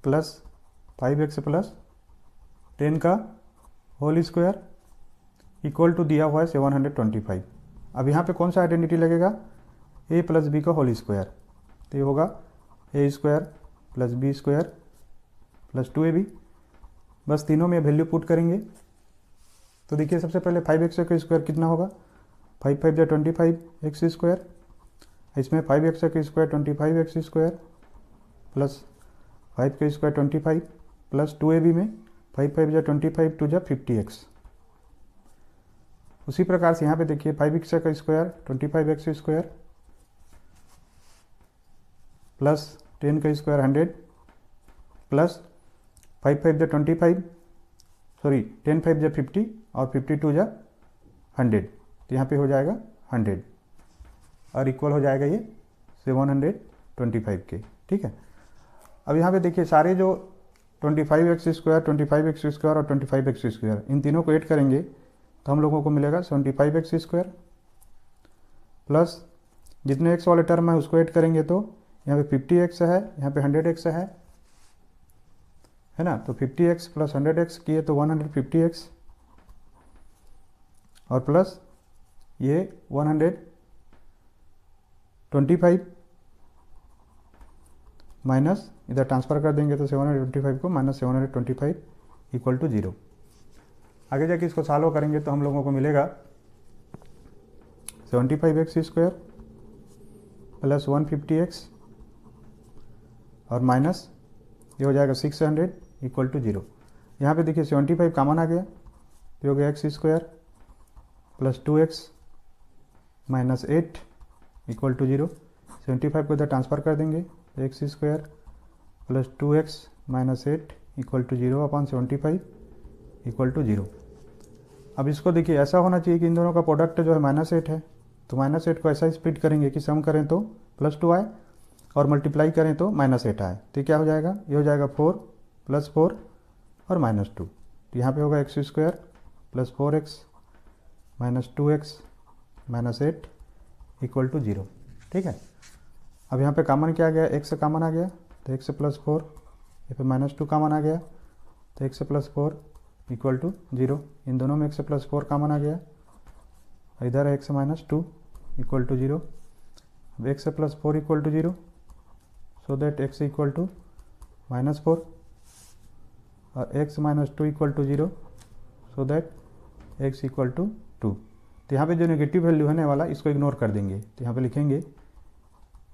प्लस 5x + 10 का होल स्क्वायर इक्वल टू दिया हुआ है 725। अब यहाँ पे कौन सा आइडेंटिटी लगेगा, a + b का होल स्क्वायर, तो ये होगा a² + b² + 2ab। बस तीनों में वैल्यू पुट करेंगे तो देखिए सबसे पहले 5x का स्क्वायर कितना होगा, 5 × 5 = 25x², इसमें 5x का स्क्वायर 25x² प्लस 5 का स्क्वायर 25 प्लस 2ab में 5 × 5 = 25, 2 = 50x। उसी प्रकार से यहाँ पे देखिए 5x का स्क्वायर 25x² प्लस 10 का स्क्वायर 100 प्लस 5 × 5 = 25, सॉरी 10 × 5 = 50 और 50 2 = 100, तो यहाँ पे हो जाएगा 100 और इक्वल हो जाएगा ये 725 के। ठीक है, अब यहाँ पे देखिए सारे जो 25x² 25x² और 25x² इन तीनों को ऐड करेंगे तो हम लोगों को मिलेगा 75x² प्लस जितने x वाले टर्म है उसको ऐड करेंगे तो यहाँ पे 50x है, यहाँ पे 100x है ना, तो 50x + 100x किए तो 150x, और प्लस ये 125 माइनस इधर ट्रांसफ़र कर देंगे तो 725 को -725 इक्वल टू 0। आगे जाके इसको सॉल्व करेंगे तो हम लोगों को मिलेगा 75x² प्लस 150x और माइनस ये हो जाएगा 600 इक्वल टू 0। यहाँ पे देखिए 75 कॉमन आ गया तो हो गया x² plus 2x minus 8 equal to 0। 75 को इधर ट्रांसफ़र कर देंगे तो x² plus 2x minus 8 equal to 0/75 equal to 0। अब इसको देखिए ऐसा होना चाहिए कि इन दोनों का प्रोडक्ट जो है -8 है, तो -8 को ऐसा स्प्लिट करेंगे कि सम करें तो +2 आए और मल्टीप्लाई करें तो -8 आए, तो क्या हो जाएगा, ये हो जाएगा 4 + 4 और -2, तो यहाँ पे होगा x² plus 4x minus 2x minus 8 equal to 0। ठीक है, अब यहाँ पे कॉमन क्या आ गया, x कॉमन आ गया तो x प्लस 4, यहाँ पे -2 कॉमन आ गया तो x प्लस 4 इक्वल टू 0। इन दोनों में x प्लस 4 कॉमन आ गया, इधर है x माइनस 2 इक्वल टू 0। अब x plus 4 equal to 0, so that x equal to -4 और x minus 2 equal to 0, so that x equal to 2। तो यहाँ पे जो नेगेटिव वैल्यू है वाला इसको इग्नोर कर देंगे, तो यहाँ पे लिखेंगे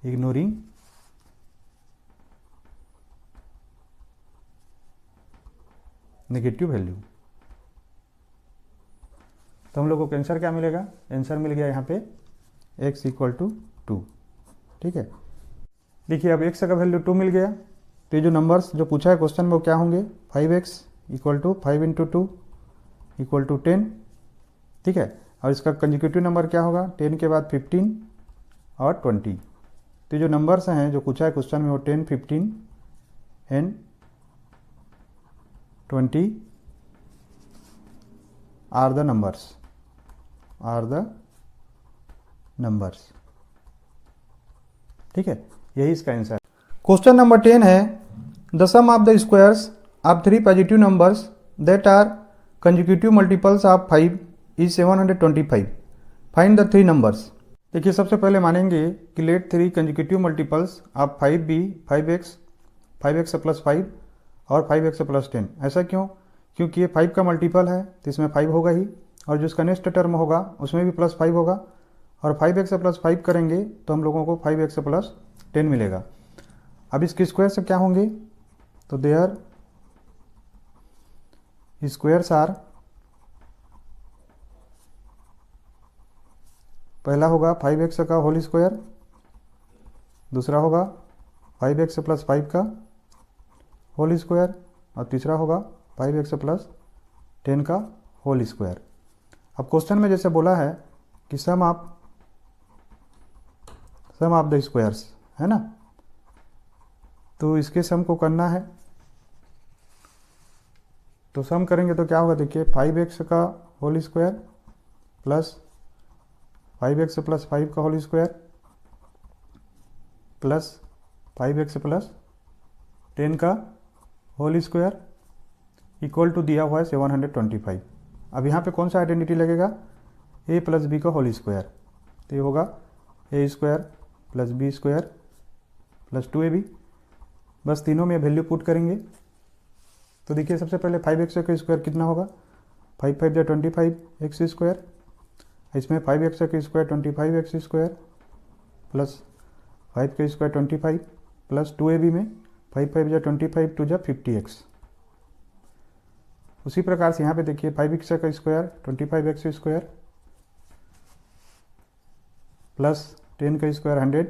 इग्नोरिंग नेगेटिव वैल्यू। तो हम लोगों को आंसर क्या मिलेगा, आंसर मिल गया यहाँ पे x इक्वल टू 2। ठीक है, देखिए अब x का वैल्यू 2 मिल गया, तो ये जो नंबर्स जो पूछा है क्वेश्चन में वो क्या होंगे, 5x equal to 5 into 2 equal to 10। ठीक है, और इसका कंजिक्यूटिव नंबर क्या होगा, 10 के बाद 15 और 20। तो जो नंबर्स हैं जो पूछा है क्वेश्चन में वो 10, 15 एंड 20 आर द नंबर्स। ठीक है, यही इसका आंसर। क्वेश्चन नंबर 10 है, the sum of the squares of 3 positive numbers that are consecutive multiples of 5 is 725। Find the 3 numbers. देखिए सबसे पहले मानेंगे कि let 3 consecutive multiples of 5 be 5x, 5x plus 5 और 5x प्लस 10। ऐसा क्यों, क्योंकि ये 5 का मल्टीपल है तो इसमें 5 होगा ही, और जो इसका नेक्स्ट टर्म होगा उसमें भी प्लस 5 होगा, और 5x प्लस 5 करेंगे तो हम लोगों को 5x प्लस 10 मिलेगा। अब इसके स्क्वायर से क्या होंगे, तो देयर स्क्वायर्स आर, पहला होगा 5x का होल स्क्वायर, दूसरा होगा 5x प्लस 5 का होल स्क्वायर, और तीसरा होगा 5x प्लस 10 का होल स्क्वायर। अब क्वेश्चन में जैसे बोला है कि सम ऑफ द स्क्वायर्स है ना, तो इसके सम को करना है, तो सम करेंगे तो क्या होगा, देखिए 5x का whole square plus 5x plus 5 का whole square plus 5x plus 10 का होल स्क्वायर इक्वल टू दिया हुआ है 725। अब यहाँ पे कौन सा आइडेंटिटी लगेगा, a प्लस बी का होल स्क्वायर, तो ये होगा a square plus B square plus 2ab। बस तीनों में वैल्यू पुट करेंगे, तो देखिए सबसे पहले 5x का स्क्वायर कितना होगा, 5 5 25 एक्स स्क्वायर, इसमें 5x का स्क्वायर 25x स्क्वायर प्लस 5 का स्क्वायर 25 प्लस 2ab में 5 5 25 2 50x। उसी प्रकार से यहाँ पे देखिए 5x का स्क्वायर 25x स्क्वायर प्लस 10 का स्क्वायर 100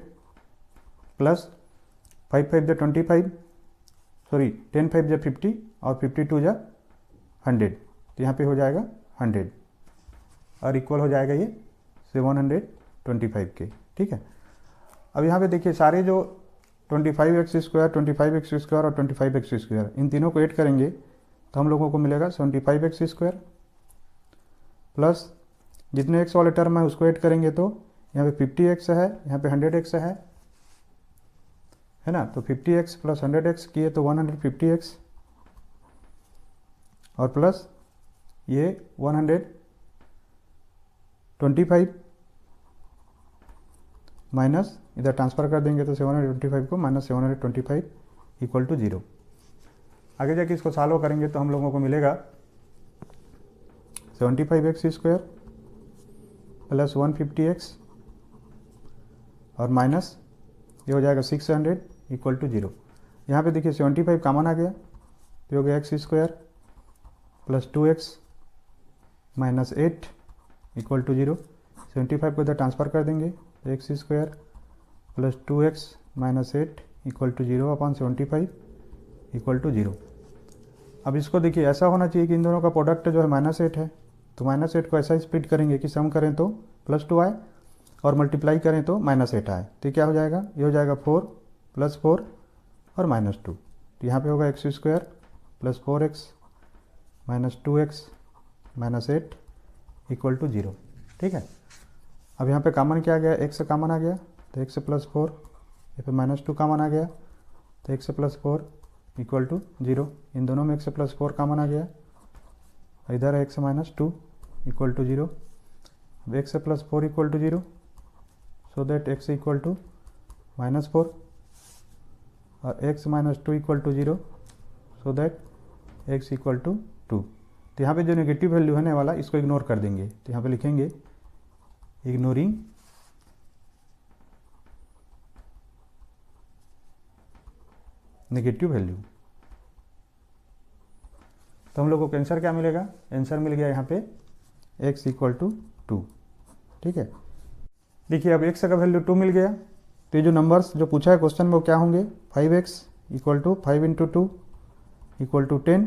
प्लस 5 5 25 सॉरी 10 5 50 और 52 100, तो यहाँ पे हो जाएगा 100 और इक्वल हो जाएगा ये 725 के। ठीक है, अब यहाँ पे देखिए सारे जो 25x स्क्वायर 25x स्क्वायर और 25x स्क्वायर इन तीनों को ऐड करेंगे तो हम लोगों को मिलेगा 75x स्क्वायर प्लस जितने x वाले टर्म है उसको ऐड करेंगे तो यहाँ पे 50x है, यहाँ पे 100x है ना, तो 50x प्लस 100x किए तो 150x और प्लस ये 125 माइनस इधर ट्रांसफर कर देंगे तो 725 को माइनस 725 इक्वल टू 0। आगे जाके इसको सॉल्व करेंगे तो हम लोगों को मिलेगा 75x स्क्वायर प्लस 150x और माइनस ये हो जाएगा 600 इक्वल टू 0। यहाँ पे देखिए 75 कॉमन आ गया तो हो गया x square plus 2x minus 8 equal to 0। 75 को इधर ट्रांसफ़र कर देंगे तो x square plus 2x minus 8 equal to 0 upon 75 equal to 0। अब इसको देखिए ऐसा होना चाहिए कि इन दोनों का प्रोडक्ट जो है -8 है, तो -8 को ऐसा स्प्लिट करेंगे कि सम करें तो +2 आए और मल्टीप्लाई करें तो -8 आए, तो क्या हो जाएगा, ये हो जाएगा 4 + 4 और -2। तो यहाँ पे होगा x square plus 4x minus 2x minus 8 equal to 0। ठीक है, अब यहाँ पे कॉमन क्या आ गया, x कॉमन आ गया तो x प्लस 4, या फिर -2 कॉमन आ गया तो x प्लस 4 इक्वल टू 0। इन दोनों में x प्लस 4 कॉमन आ गया, इधर है x माइनस 2 इक्वल टू 0। अब x plus 4 equal to 0, so that x equal to -4 और x minus 2 equal to 0, so that x equal to 2। तो यहाँ पे जो नेगेटिव वैल्यू है ना वाला, इसको इग्नोर कर देंगे। तो यहाँ पे लिखेंगे इग्नोरिंग नेगेटिव वैल्यू। तो हम लोग को आंसर क्या मिलेगा, आंसर मिल गया यहाँ पे x इक्वल टू 2। ठीक है, देखिए अब x का वैल्यू 2 मिल गया, तो ये जो नंबर्स जो पूछा है क्वेश्चन में वो क्या होंगे, 5x equal to 5 into 2 equal to 10।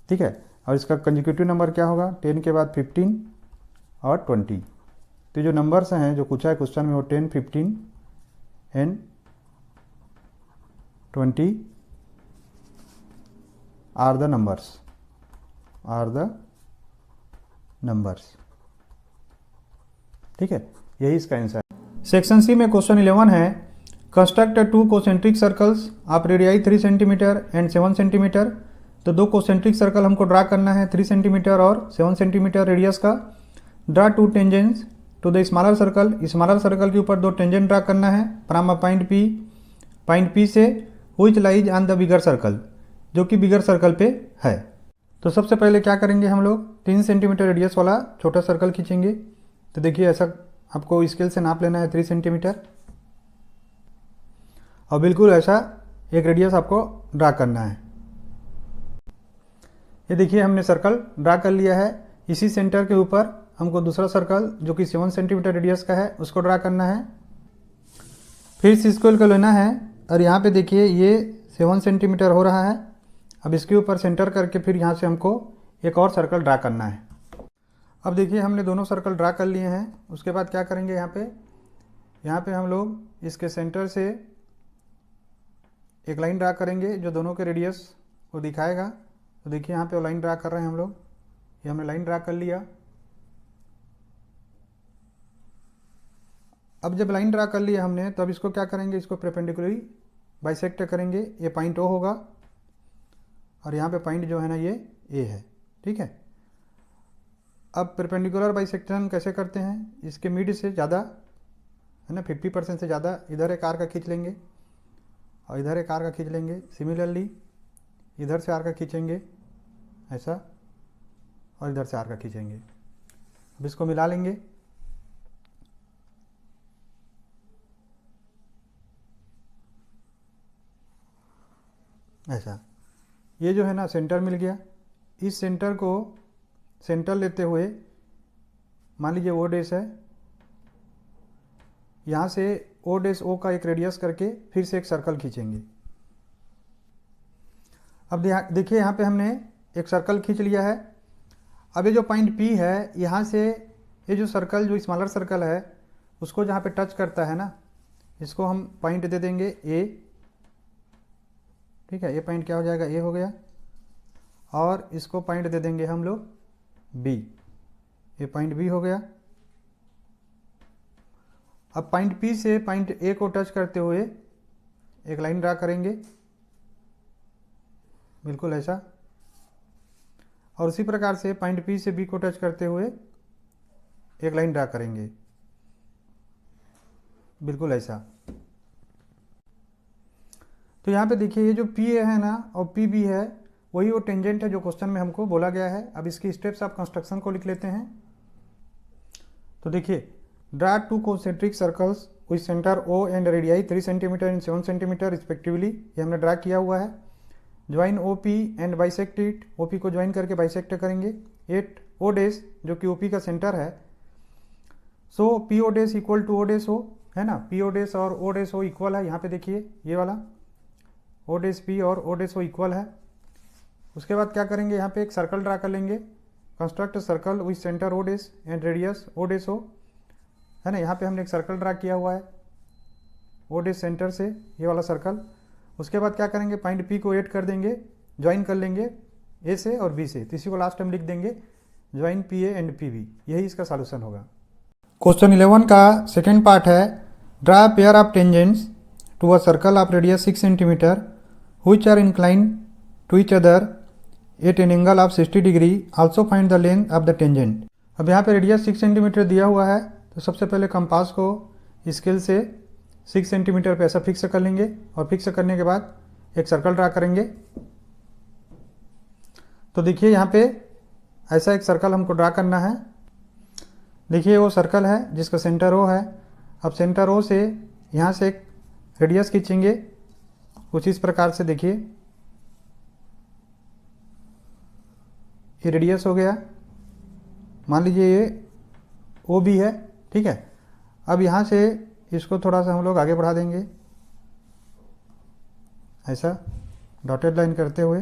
ठीक है, और इसका कंजिक्यूटिव नंबर क्या होगा, 10 के बाद 15 और 20। तो जो नंबर्स हैं जो पूछा है क्वेश्चन में वो 10, 15 एंड 20 आर द नंबर्स। ठीक है, यही इसका आंसर है। सेक्शन सी में क्वेश्चन 11 है, construct 2 concentric circles of radii 3 centimetre and 7 centimetre. तो 2 कोसेंट्रिक सर्कल हमको ड्रा करना है 3 सेंटीमीटर और 7 सेंटीमीटर रेडियस का। Draw 2 tangents to the smaller circle, smaller circle के ऊपर 2 टेंजेंट ड्रा करना है फ्रॉम अ पॉइंट पी से which lies on the bigger circle, जो कि बिगर सर्कल पे है। तो सबसे पहले क्या करेंगे हम लोग, 3 सेंटीमीटर रेडियस वाला छोटा सर्कल खींचेंगे। तो देखिए ऐसा आपको स्केल से नाप लेना है 3 सेंटीमीटर, और बिल्कुल ऐसा एक रेडियस आपको ड्रा करना है। ये देखिए हमने सर्कल ड्रा कर लिया है। इसी सेंटर के ऊपर हमको दूसरा सर्कल जो कि 7 सेंटीमीटर रेडियस का है उसको ड्रा करना है। फिर इस स्केल को लेना है और यहाँ पे देखिए ये 7 सेंटीमीटर हो रहा है। अब इसके ऊपर सेंटर करके फिर यहाँ से हमको एक और सर्कल ड्रा करना है। अब देखिए हमने दोनों सर्कल ड्रा कर लिए हैं। उसके बाद क्या करेंगे, यहाँ पे हम लोग इसके सेंटर से एक लाइन ड्रा करेंगे जो दोनों के रेडियस को दिखाएगा। तो देखिए यहाँ पे लाइन ड्रा कर रहे हैं हम लोग, ये हमने लाइन ड्रा कर लिया। अब जब लाइन ड्रा कर लिया हमने, तो अब इसको क्या करेंगे, इसको परपेंडिकुलरली बाइसेक्ट करेंगे। ये पॉइंट ओ होगा और यहाँ पे पॉइंट जो है ना ये ए है। ठीक है, अब परपेंडिकुलर बाइसेक्शन कैसे करते हैं, इसके मिड से ज़्यादा है ना 50% से ज़्यादा इधर एक आर्क खींच लेंगे और इधर एक आर्क खींच लेंगे। सिमिलरली इधर से आर्क खींचेंगे ऐसा और इधर से आर्क खींचेंगे। अब इसको मिला लेंगे। ऐसा ये जो है ना सेंटर मिल गया। इस सेंटर को सेंटर लेते हुए मान लीजिए ओ डैश है, यहाँ से ओ डैश ओ का एक रेडियस करके फिर से एक सर्कल खींचेंगे। अब देखिए यहाँ पे हमने एक सर्कल खींच लिया है। अब ये जो पॉइंट पी है, यहाँ से ये जो सर्कल जो स्मॉलर सर्कल है उसको जहाँ पे टच करता है ना, इसको हम पॉइंट दे देंगे ए। ठीक है, ये पॉइंट क्या हो जाएगा, ए हो गया। और इसको पॉइंट दे देंगे हम लोग बी, ये पॉइंट बी हो गया। अब पॉइंट पी से पॉइंट ए को टच करते हुए एक लाइन ड्रा करेंगे बिल्कुल ऐसा, और उसी प्रकार से पॉइंट पी से बी को टच करते हुए एक लाइन ड्रा करेंगे बिल्कुल ऐसा। तो यहाँ पे देखिए ये जो पी ए है ना और पी बी है, वही वो टेंजेंट है जो क्वेश्चन में हमको बोला गया है। अब इसकी स्टेप्स ऑफ कंस्ट्रक्शन को लिख लेते हैं। तो देखिए, draw 2 concentric circles with centre O and radii 3 centimetre and 7 centimetre respectively, ये हमने ड्रा किया हुआ है। Join O P and bisect it, O P को ज्वाइन करके बाइसेक्ट करेंगे। एट ओ डैश जो कि ओ पी का सेंटर है, so P O dash equal to O dash O, है ना। पी ओ डैश और ओ डैश ओ इक्वल है। यहाँ पे देखिए ये वाला ओ डैश पी और ओ डैश ओ इक्वल है। उसके बाद क्या करेंगे, यहाँ पे एक सर्कल ड्रा कर लेंगे। Construct circle with centre O dash and radius O dash O, है ना। यहाँ पे हमने एक सर्कल ड्रा किया हुआ है ओ डैश सेंटर से, ये वाला सर्कल। उसके बाद क्या करेंगे, पॉइंट पी को ऐड कर देंगे, ज्वाइन कर लेंगे ए से और बी से। तो इसी को लास्ट में लिख देंगे join P A and P B. यही इसका सॉल्यूशन होगा। क्वेश्चन 11 का सेकेंड पार्ट है, draw pair of tangents to a circle of radius 6 centimetre which are inclined to each other at an angle of 60 degree, also find the length of the tangent। अब यहाँ पे radius 6 centimetre दिया हुआ है, तो सबसे पहले कंपास को स्केल से 6 सेंटीमीटर पे ऐसा फिक्स कर लेंगे और फिक्स करने के बाद एक सर्कल ड्रा करेंगे। तो देखिए यहाँ पे ऐसा एक सर्कल हमको ड्रा करना है। देखिए वो सर्कल है जिसका सेंटर ओ है। अब सेंटर ओ से यहाँ से एक रेडियस खींचेंगे कुछ इस प्रकार से। देखिए ये रेडियस हो गया, मान लीजिए ये ओ बी है, ठीक है। अब यहाँ से इसको थोड़ा सा हम लोग आगे बढ़ा देंगे ऐसा डॉटेड लाइन करते हुए,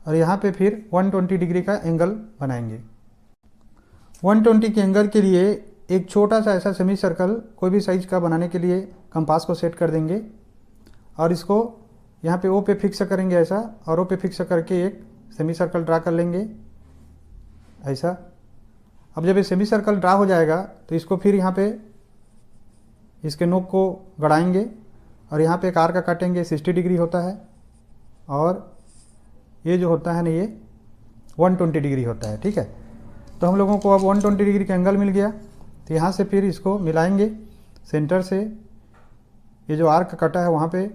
और यहाँ पे फिर 120 डिग्री का एंगल बनाएंगे। 120 के एंगल के लिए एक छोटा सा ऐसा सेमी सर्कल कोई भी साइज का बनाने के लिए कंपास को सेट कर देंगे और इसको यहाँ पे ओ पे फिक्स करेंगे ऐसा, और ओ पे फिक्स करके एक सेमी सर्कल ड्रा कर लेंगे ऐसा। अब जब ये सेमी सर्कल ड्रा हो जाएगा तो इसको फिर यहाँ पे इसके नोक को गड़ाएंगे और यहाँ पे एक आर्क काटेंगे, 60 डिग्री होता है, और ये जो होता है ना ये 120 डिग्री होता है, ठीक है। तो हम लोगों को अब 120 डिग्री का एंगल मिल गया। तो यहाँ से फिर इसको मिलाएंगे सेंटर से, ये जो आर्क कटा है वहाँ पे,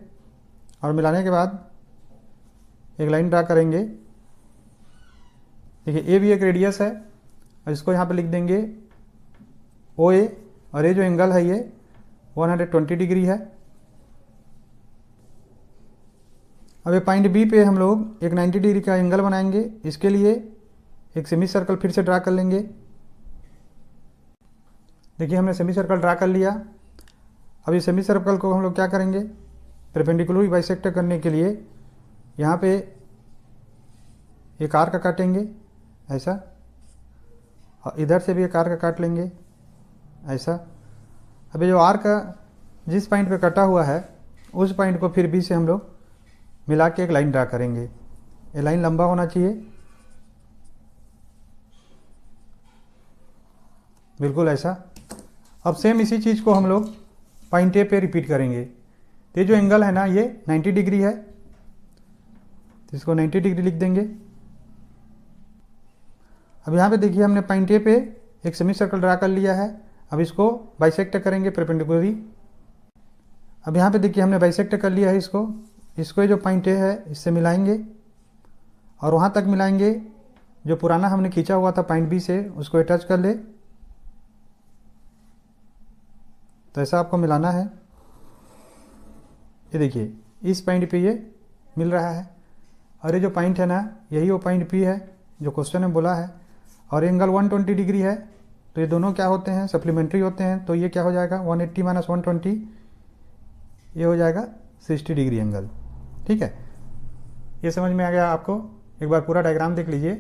और मिलाने के बाद एक लाइन ड्रा करेंगे। देखिए ए भी एक रेडियस है और इसको यहाँ पे लिख देंगे ओ ए, और ये जो एंगल है ये 120 डिग्री है। अब ये पॉइंट बी पे हम लोग एक 90 डिग्री का एंगल बनाएंगे। इसके लिए एक सेमी सर्कल फिर से ड्रा कर लेंगे। देखिए हमने सेमी सर्कल ड्रा कर लिया। अब ये सेमी सर्कल को हम लोग क्या करेंगे, परपेंडिकुलर बाइसेक्ट करने के लिए यहाँ पे एक आर्क काटेंगे ऐसा, और इधर से भी एक आर्क काट लेंगे ऐसा। अब ये जो आर्क जिस पॉइंट पे कटा हुआ है उस पॉइंट को फिर बी से हम लोग मिला के एक लाइन ड्रा करेंगे। ये लाइन लंबा होना चाहिए, बिल्कुल ऐसा। अब सेम इसी चीज़ को हम लोग पॉइंट ए पे रिपीट करेंगे। तो ये जो एंगल है ना ये 90 डिग्री है, तो इसको 90 डिग्री लिख देंगे। अब यहाँ पे देखिए हमने पॉइंट ए पे एक सेमी सर्कल ड्रा कर लिया है। अब इसको बाइसेक्ट करेंगे परपेंडिकुलरली। अब यहाँ पे देखिए हमने बाइसेक्ट कर लिया है इसको ये जो पॉइंट ए है इससे मिलाएंगे और वहाँ तक मिलाएंगे जो पुराना हमने खींचा हुआ था पॉइंट बी से, उसको अटैच कर ले। तो ऐसा आपको मिलाना है। ये देखिए इस पॉइंट पे ये मिल रहा है, और ये जो पॉइंट है ना यही वो पॉइंट पी है जो क्वेश्चन में बोला है, और एंगल 120 डिग्री है। तो ये दोनों क्या होते हैं, सप्लीमेंट्री होते हैं। तो ये क्या हो जाएगा 180 माइनस 120, ये हो जाएगा 60 डिग्री एंगल, ठीक है। ये समझ में आ गया आपको। एक बार पूरा डायग्राम देख लीजिए।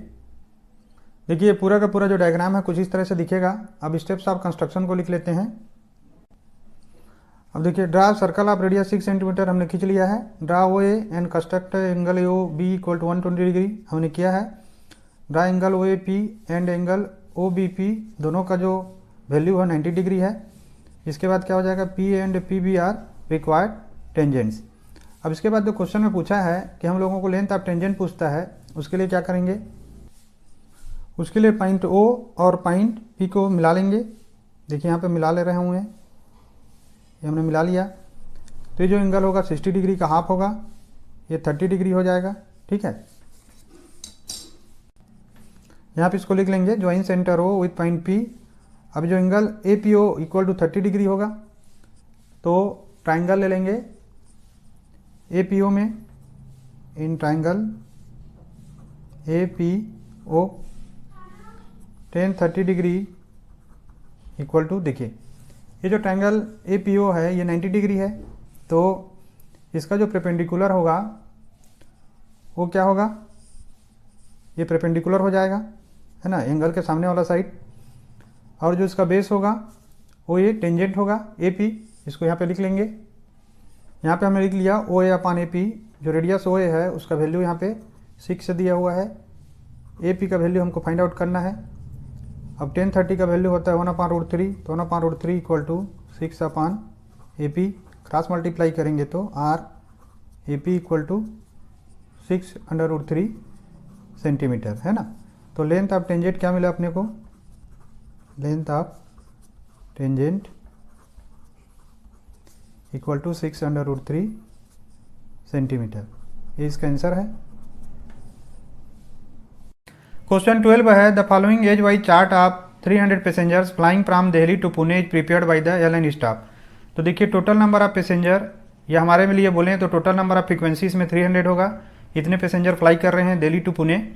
देखिए पूरा का पूरा जो डायग्राम है कुछ इस तरह से दिखेगा। अब स्टेप्स ऑफ कंस्ट्रक्शन को लिख लेते हैं। अब देखिए draw circle of radius 6 centimetre हमने खींच लिया है। Draw O A and construct angle O B equal to 120 degree हमने किया है। Draw angle O A P and angle O B P, दोनों का जो वैल्यू है 90 डिग्री है। इसके बाद क्या हो जाएगा, P and P B are required tangents. अब इसके बाद जो क्वेश्चन में पूछा है कि हम लोगों को लेंथ ऑफ टेंजेंट पूछता है, उसके लिए क्या करेंगे, उसके लिए पॉइंट ओ और पॉइंट पी को मिला लेंगे। देखिए यहाँ पे मिला ले रहे हुए हैं, ये हमने मिला लिया। तो ये जो एंगल होगा 60 डिग्री का हाफ होगा, ये 30 डिग्री हो जाएगा, ठीक है। यहाँ पे इसको लिख लेंगे join centre O with point P. अब जो angle A P O equal to 30 degree होगा, तो ट्राइंगल ले लेंगे ए पी ओ में, in triangle A P O tan 30 degree equal to, देखिए ये जो ट्राइंगल ए पी ओ है ये 90 डिग्री है। तो इसका जो परपेंडिकुलर होगा वो क्या होगा, ये परपेंडिकुलर हो जाएगा, है ना, एंगल के सामने वाला साइड। और जो इसका बेस होगा वो ये टेंजेंट होगा ए पी। इसको यहाँ पे लिख लेंगे। यहाँ पे हमने लिख लिया ओ ए अपान ए पी। जो रेडियस ओ ए है उसका वैल्यू यहाँ पे 6 से दिया हुआ है। ए पी का वैल्यू हमको फाइंड आउट करना है। अब टेन 30 का वैल्यू होता है 1/√3, तो 1/√3 equal to 6/AP, cross multiply करेंगे तो RAP इक्वल टू 6/√3 सेंटीमीटर, है ना। तो लेंथ ऑफ टेंजेंट क्या मिला अपने को, length of tangent equal to 6/√3 centimetre, ये इसका आंसर है। क्वेश्चन 12 है the following age wise chart of 300 passengers flying from Delhi to Pune is prepared by the airline staff. तो देखिए टोटल नंबर ऑफ पैसेंजर, या हमारे में लिए बोलें तो टोटल नंबर ऑफ फ्रीक्वेंसीज में 300 होगा। इतने पैसेंजर फ्लाई कर रहे हैं दिल्ली टू पुणे।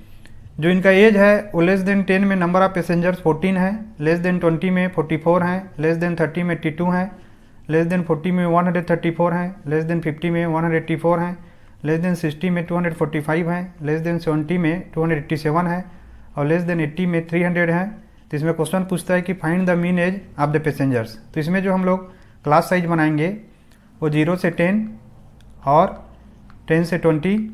जो इनका एज है वो लेस देन 10 में नंबर ऑफ पैसेंजर्स 14 है, लेस देन 20 में 44 हैं, लेस देन 30 में 82 हैं, लेस देन 40 में 134 हैं, लेस देन 50 में 184 हैं, लेस देन 60 में 245 हैं, लेस देन 70 में 287 है और लेस देन 80 में 300 हैं। तो इसमें क्वेश्चन पूछता है कि find the mean age of the passengers. तो इसमें जो हम लोग क्लास साइज बनाएंगे वो 0 से 10 और 10 से 20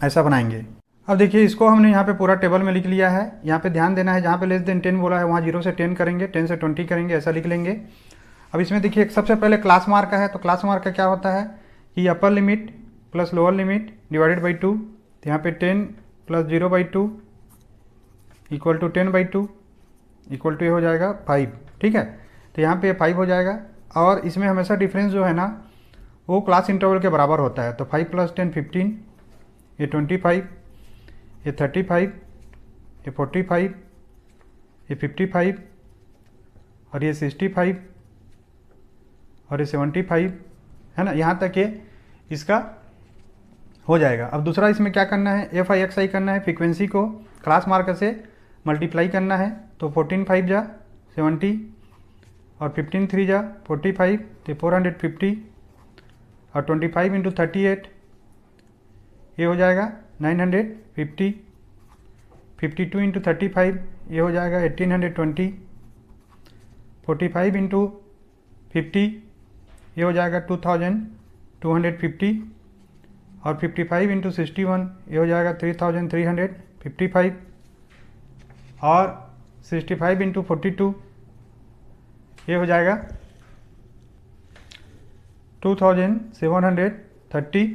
ऐसा बनाएंगे। अब देखिए इसको हमने यहाँ पे पूरा टेबल में लिख लिया है। यहाँ पे ध्यान देना है, जहाँ पे लेस देन 10 बोला है वहाँ 0 से 10 करेंगे, 10 से 20 करेंगे, ऐसा लिख लेंगे। अब इसमें देखिए सबसे पहले क्लास मार्क का है, तो क्लास मार्क का क्या होता है कि upper limit plus lower limit divided by 2। तो यहाँ पे 10 plus 0/2 equal to 10/2 equal to ये हो जाएगा 5, ठीक है। तो यहाँ पे 5 हो जाएगा और इसमें हमेशा डिफरेंस जो है ना वो क्लास इंटरवल के बराबर होता है। तो 5 + 10 15, ये 25, ये 35, ये 45, ये 55 और ये 65 और ये 75, है ना। यहाँ तक ये इसका हो जाएगा। अब दूसरा इसमें क्या करना है, FI/XI करना है, फ्रीक्वेंसी को क्लास मार्कर से मल्टीप्लाई करना है। तो 14 5 जा 70 और 15 3 जा 45, तो 450 और 25 × 38 ये हो जाएगा 950, 52 × 35 ये हो जाएगा 1820, 45 × 50 ये हो जाएगा 2250 और 55 × 61 ये हो जाएगा 3355 और 65 × 42 ये हो जाएगा 2730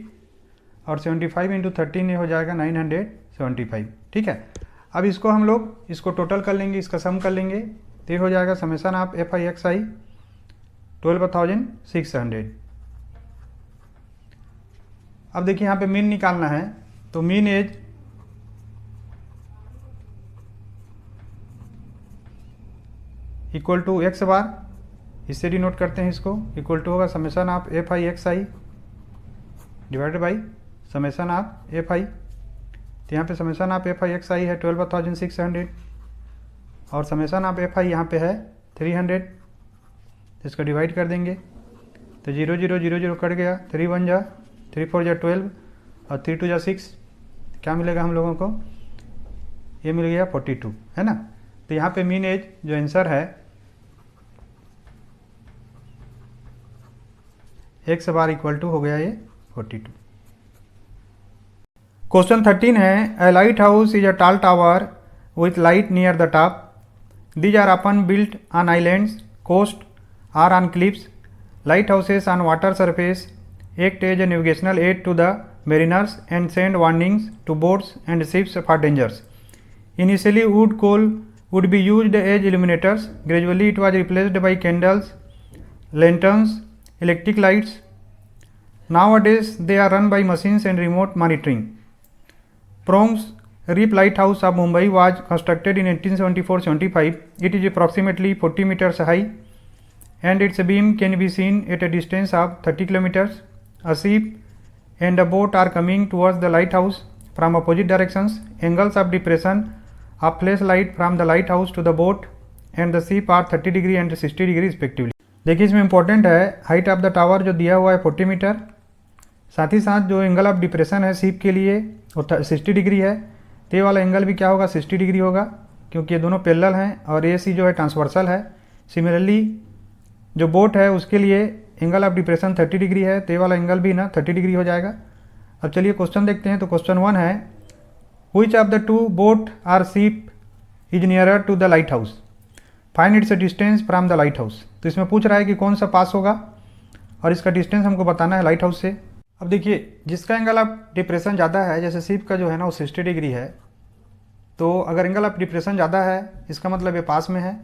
और 75 × 13 ये हो जाएगा 975, ठीक है। अब इसको हम लोग इसको टोटल कर लेंगे, इसका सम कर लेंगे, तो ये हो जाएगा समेशन ऑफ FI/XI 12,600। अब देखिए यहाँ पे मीन निकालना है, तो mean age equal to x bar, इससे डिनोट करते हैं इसको, इक्वल टू होगा summation of FI/XI divided by summation of FI। तो यहाँ पे समेशन ऑफ FI/XI है 12,600 और समेशन ऑफ FI यहाँ पे है 300। इसको डिवाइड कर देंगे तो 0 0 0 0 कट गया, 3 1 जा 3 4 जा 12 और 3 2 जा 6, क्या मिलेगा हम लोगों को, ये मिल गया 42, है ना। तो यहाँ पे मीन एज जो आंसर है x बार इक्वल टू हो गया ये 42। क्वेश्चन 13 है a lighthouse is a tall tower with light near the top. These are often built on islands, coast or on cliffs. Lighthouses on water surface act as a navigational aid to the mariners and send warnings to boats and ships for dangers. Initially, wood coal would be used as illuminators. Gradually, it was replaced by candles, lanterns, electric lights. Nowadays, they are run by machines and remote monitoring. Prongs Reef Lighthouse of Mumbai was constructed in 1874-75. It is approximately 40 meters high and its beam can be seen at a distance of 30 kilometers. A ship and a boat are coming towards the lighthouse from opposite directions. Angles of depression of flashlight from the lighthouse to the boat and the ship are 30 degree and 60 degree respectively. देखिए इसमें important है height of the tower जो दिया हुआ है 40 metre, साथ ही साथ जो एंगल ऑफ डिप्रेशन है शिप के लिए वो 60 डिग्री है। तो ये वाला एंगल भी क्या होगा 60 डिग्री होगा क्योंकि ये दोनों पैरेलल हैं और ये सी जो है ट्रांसवर्सल है। सिमिलरली जो बोट है उसके लिए एंगल ऑफ डिप्रेशन 30 डिग्री है, तो ये वाला एंगल भी ना 30 डिग्री हो जाएगा। अब चलिए क्वेश्चन देखते हैं। तो क्वेश्चन 1 है which of the two boat or ship is nearer to the light house, find its distance from the light house. तो इसमें पूछ रहा है कि कौन सा पास होगा और इसका डिस्टेंस हमको बताना है लाइट हाउस से। अब देखिए जिसका एंगल ऑफ डिप्रेशन ज़्यादा है, जैसे शिप का जो है ना वो 60 डिग्री है, तो अगर एंगल ऑफ डिप्रेशन ज़्यादा है इसका मतलब ये पास में है,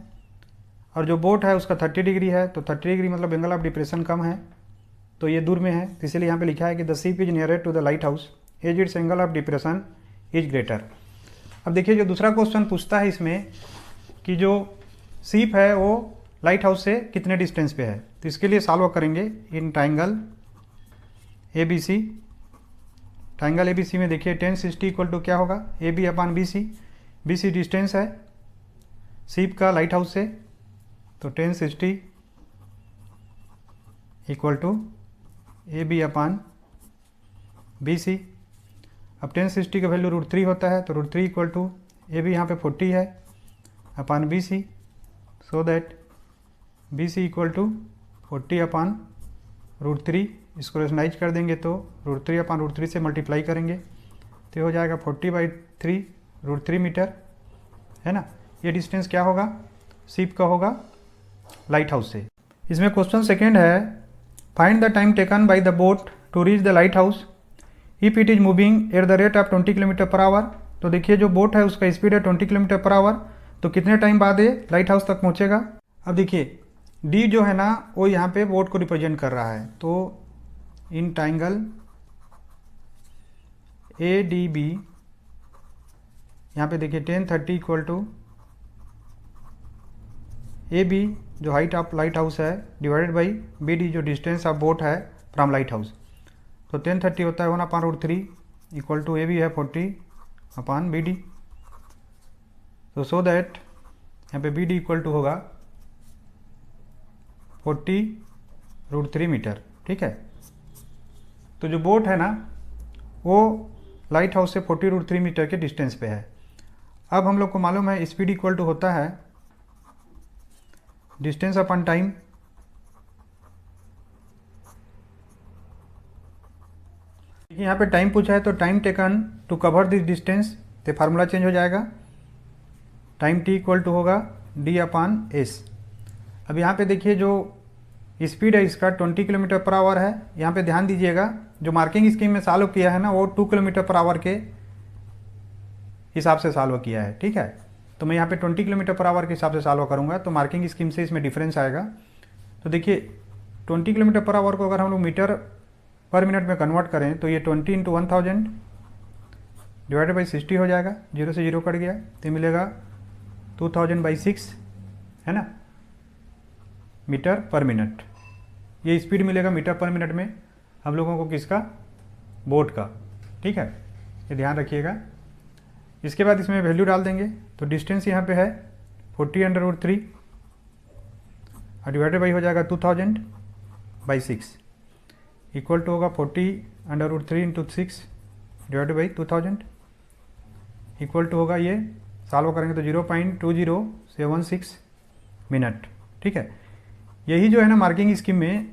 और जो बोट है उसका 30 डिग्री है, तो 30 डिग्री मतलब एंगल ऑफ डिप्रेशन कम है, तो ये दूर में है। तो इसीलिए यहाँ पे लिखा है कि the ship is nearer to the light house as its angle of depression is greater. अब देखिए जो दूसरा क्वेश्चन पूछता है इसमें कि जो शिप है वो लाइट हाउस से कितने डिस्टेंस पे है, तो इसके लिए सॉल्व करेंगे in triangle A B C. Triangle A B C में देखिए 1060 इक्वल टू क्या होगा, A B upon B C. B C distance है शिप का लाइट हाउस से, तो 1060 equal to A B upon B C. अब 1060 का वैल्यू √3 होता है, तो √3 इक्वल टू ए बी यहाँ पे 40 है upon B C, so that B C equal to 40 upon √3। इसको रेशनाइज कर देंगे तो √3 अपान √3 से मल्टीप्लाई करेंगे तो हो जाएगा 40/3 √3 मीटर, है ना। ये डिस्टेंस क्या होगा, शिप का होगा लाइट हाउस से। इसमें क्वेश्चन सेकेंड है, find the time taken by the boat to reach the light house if it is moving at the rate of 20 km/h। तो देखिए जो बोट है उसका स्पीड है 20 km/h, तो कितने टाइम बाद ये लाइट हाउस तक पहुंचेगा। अब देखिए डी जो है ना वो यहाँ पे बोट को रिप्रेजेंट कर रहा है, तो in triangle A D B यहाँ पे देखिए 1030 इक्वल टू ए बी जो हाइट ऑफ लाइट हाउस है डिवाइडेड बाई बी डी जो डिस्टेंस ऑफ बोट है फ्रॉम लाइट हाउस। तो 1030 होता है 1/√3 इक्वल टू ए बी है 40 अपान बी डी। तो सो दैट यहाँ पे बी डी इक्वल टू होगा 40√3 मीटर, ठीक है। तो जो बोट है ना वो लाइट हाउस से 40√3 मीटर के डिस्टेंस पे है। अब हम लोग को मालूम है स्पीड इक्वल टू होता है डिस्टेंस अपन टाइम। यहाँ पे टाइम पूछा है तो time taken to cover this distance, तो फार्मूला चेंज हो जाएगा, टाइम टी इक्वल टू होगा डी अपान एस। अब यहाँ पे देखिए जो स्पीड है इसका 20 km/h है। यहाँ पे ध्यान दीजिएगा जो मार्किंग स्कीम में सॉल्व किया है ना वो 2 km/h के हिसाब से सॉल्व किया है, ठीक है। तो मैं यहाँ पे 20 km/h के हिसाब से सॉल्व करूँगा, तो मार्किंग स्कीम से इसमें डिफरेंस आएगा। तो देखिए 20 km/h को अगर हम लोग मीटर पर मिनट में कन्वर्ट करें तो ये 20 × 1000 डिवाइडेड बाई 60 हो जाएगा, 0 से 0 कट गया तो मिलेगा 2000/6, है ना, मीटर पर मिनट। ये स्पीड मिलेगा मीटर पर मिनट में हम लोगों को किसका, बोट का, ठीक है, ये ध्यान रखिएगा। इसके बाद इसमें वैल्यू डाल देंगे तो डिस्टेंस यहाँ पे है 40/√3 और डिवाइडेड बाई हो जाएगा 2000/6 इक्वल टू होगा 40/√3 × 6 डिवाइडेड बाई 2000 इक्वल टू होगा, ये सॉल्व करेंगे तो 0.2076 मिनट, ठीक है। यही जो है ना मार्किंग स्कीम में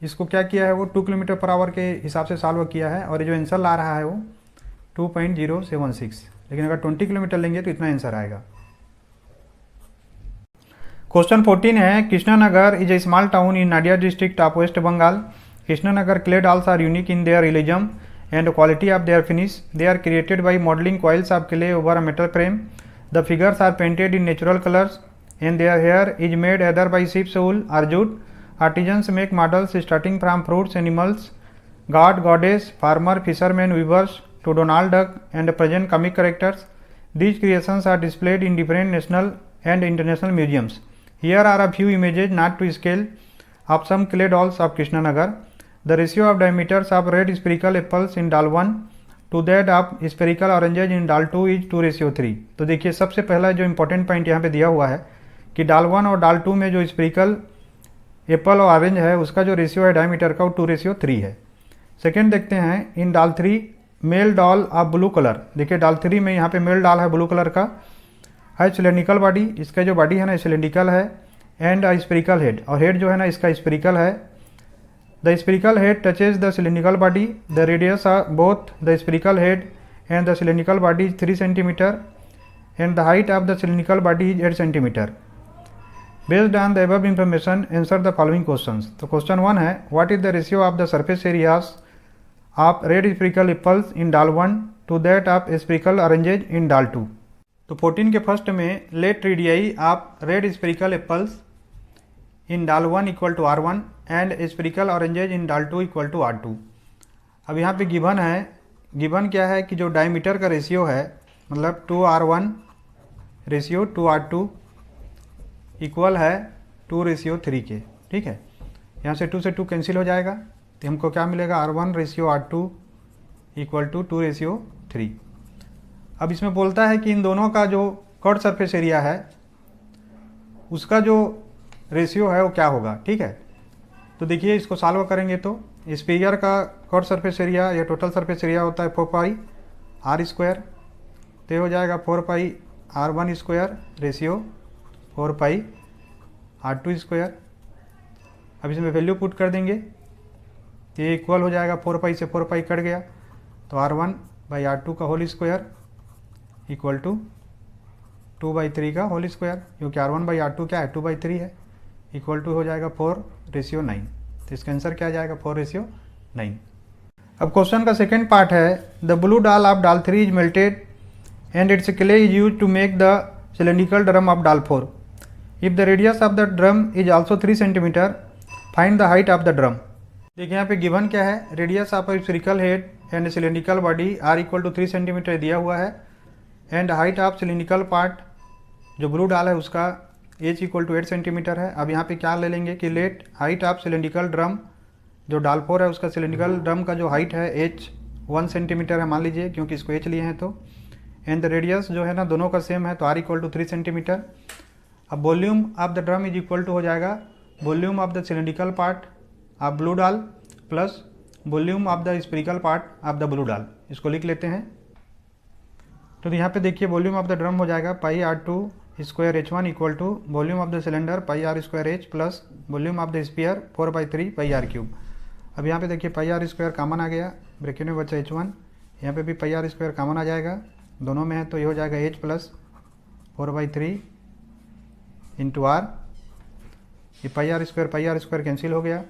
इसको क्या किया है वो 2 km/h के हिसाब से सॉल्व किया है और जो आंसर ला रहा है वो 2.076, लेकिन अगर 20 किलोमीटर लेंगे तो इतना आंसर आएगा। क्वेश्चन 14 है, Krishnanagar is a small town in Nadia district of West Bengal. Krishnanagar clay dolls are unique in their realism and quality of their finish. They are created by modeling coils of clay over a metal frame. The figures are painted in natural colors and their hair is made either by sheep's wool or jute. Artisans make models starting from fruits, animals, god, goddess, farmer, fishermen, weavers to Donald Duck and present comic characters. These creations are displayed in different national and international museums. Here are a few images not to scale of some clay dolls of Krishnanagar. The ratio of diameters of red spherical apples in डाल 1 to that of spherical oranges in डाल 2 is 2:3। तो देखिए सबसे पहला जो important point यहाँ पे दिया हुआ है कि डाल 1 और डाल 2 में जो स्फेरिकल एप्पल और ऑरेंज है उसका जो रेशियो है डायमीटर का वो 2:3 है। सेकेंड देखते हैं in doll 3 male doll of blue colour. देखिए डाल 3 में यहाँ पे मेल डॉल है ब्लू कलर का, है सिलेंड्रिकल बॉडी, इसका जो बॉडी है ना सिलेंड्रिकल है एंड स्फेरिकल हेड, और हेड जो है ना इसका स्फेरिकल है। The spherical head touches the cylindrical body. The radius of both the spherical head and the cylindrical body is 3 cm and the height of the cylindrical body is 8 centimeter. Based on the above information, answer the following questions. तो question 1 है, what is the ratio of the surface areas of red spherical apples in डाल 1 to that of spherical oranges in डाल 2. तो 14 के first में let radii of red spherical apples in डाल 1 equal to R1 and spherical oranges in डाल 2 equal to R2. अब यहाँ पे गिवन है, गिवन क्या है कि जो डायमीटर का रेशियो है, मतलब 2R1 रेशियो 2R2 इक्वल है 2:3 के, ठीक है। यहाँ से 2 से 2 कैंसिल हो जाएगा, तो हमको क्या मिलेगा, R1 ratio R2 equal to 2:3। अब इसमें बोलता है कि इन दोनों का जो कर्व सरफेस एरिया है उसका जो रेशियो है वो क्या होगा, ठीक है। तो देखिए इसको सॉल्व करेंगे तो स्फीयर का कर्व सरफेस एरिया या टोटल सरफेस एरिया होता है 4πr², तो ये हो जाएगा 4πr1² रेशियो 4πr2²। अब इसमें वैल्यू पुट कर देंगे तो ये इक्वल हो जाएगा 4π से 4π कट गया, तो R1/R2 का होल स्क्वायर इक्वल टू 2/3 का होल स्क्वायर, क्योंकि R1/R2 क्या है 2/3 है, इक्वल टू हो जाएगा 4:9। तो इसका आंसर क्या आ जाएगा 4:9। अब क्वेश्चन का सेकेंड पार्ट है, the blue doll of doll 3 is melted and its clay is use to make the cylindrical drum of doll 4. If the radius of the drum is also 3 centimetre, find the height of the drum. देखिए यहाँ पे given क्या है, radius of spherical head and cylindrical body are equal to 3 centimetre दिया हुआ है, and height of cylindrical part जो blue डाल है उसका एच इक्वल टू 8 सेंटीमीटर है. अब यहाँ पे क्या ले लेंगे कि let height of cylindrical drum जो डाल 4 है उसका सिलेंड्रिकल ड्रम का जो हाइट है एच 1 सेंटीमीटर है मान लीजिए, क्योंकि इसको एच लिए हैं तो, एंड द रेडियस जो है ना दोनों का सेम है तो आर इक्वल टू 3 सेंटीमीटर. अब volume of the drum is equal to हो जाएगा volume of the cylindrical part of blue doll plus volume of the spherical part of the blue doll. इसको लिख लेते हैं. तो यहाँ पे देखिए वॉल्यूम ऑफ द ड्रम हो जाएगा πr2² h1 equal to volume of the cylinder πr² h plus volume of the sphere 4/3 πr³. अब यहाँ पे देखिए πr² कॉमन आ गया, ब्रैकेट में बचा h1, यहाँ पे भी πr² कॉमन आ जाएगा, दोनों में है तो ये हो जाएगा h प्लस 4/3 इंटू आर. ये πr² कैंसिल हो गया.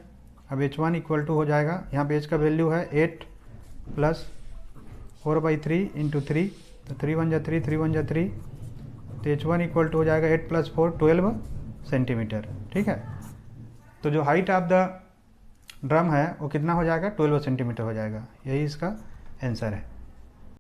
अब h1 इक्वल टू हो जाएगा, यहाँ पे h का वैल्यू है 8 प्लस 4/3 इंटू 3, तो 3 × 1 = 3, 3 × 1 = 3, तो h1 इक्वल टू हो जाएगा 8 + 4 12 सेंटीमीटर. ठीक है, तो जो हाइट ऑफ द ड्रम है वो कितना हो जाएगा 12 सेंटीमीटर हो जाएगा. यही इसका आंसर है.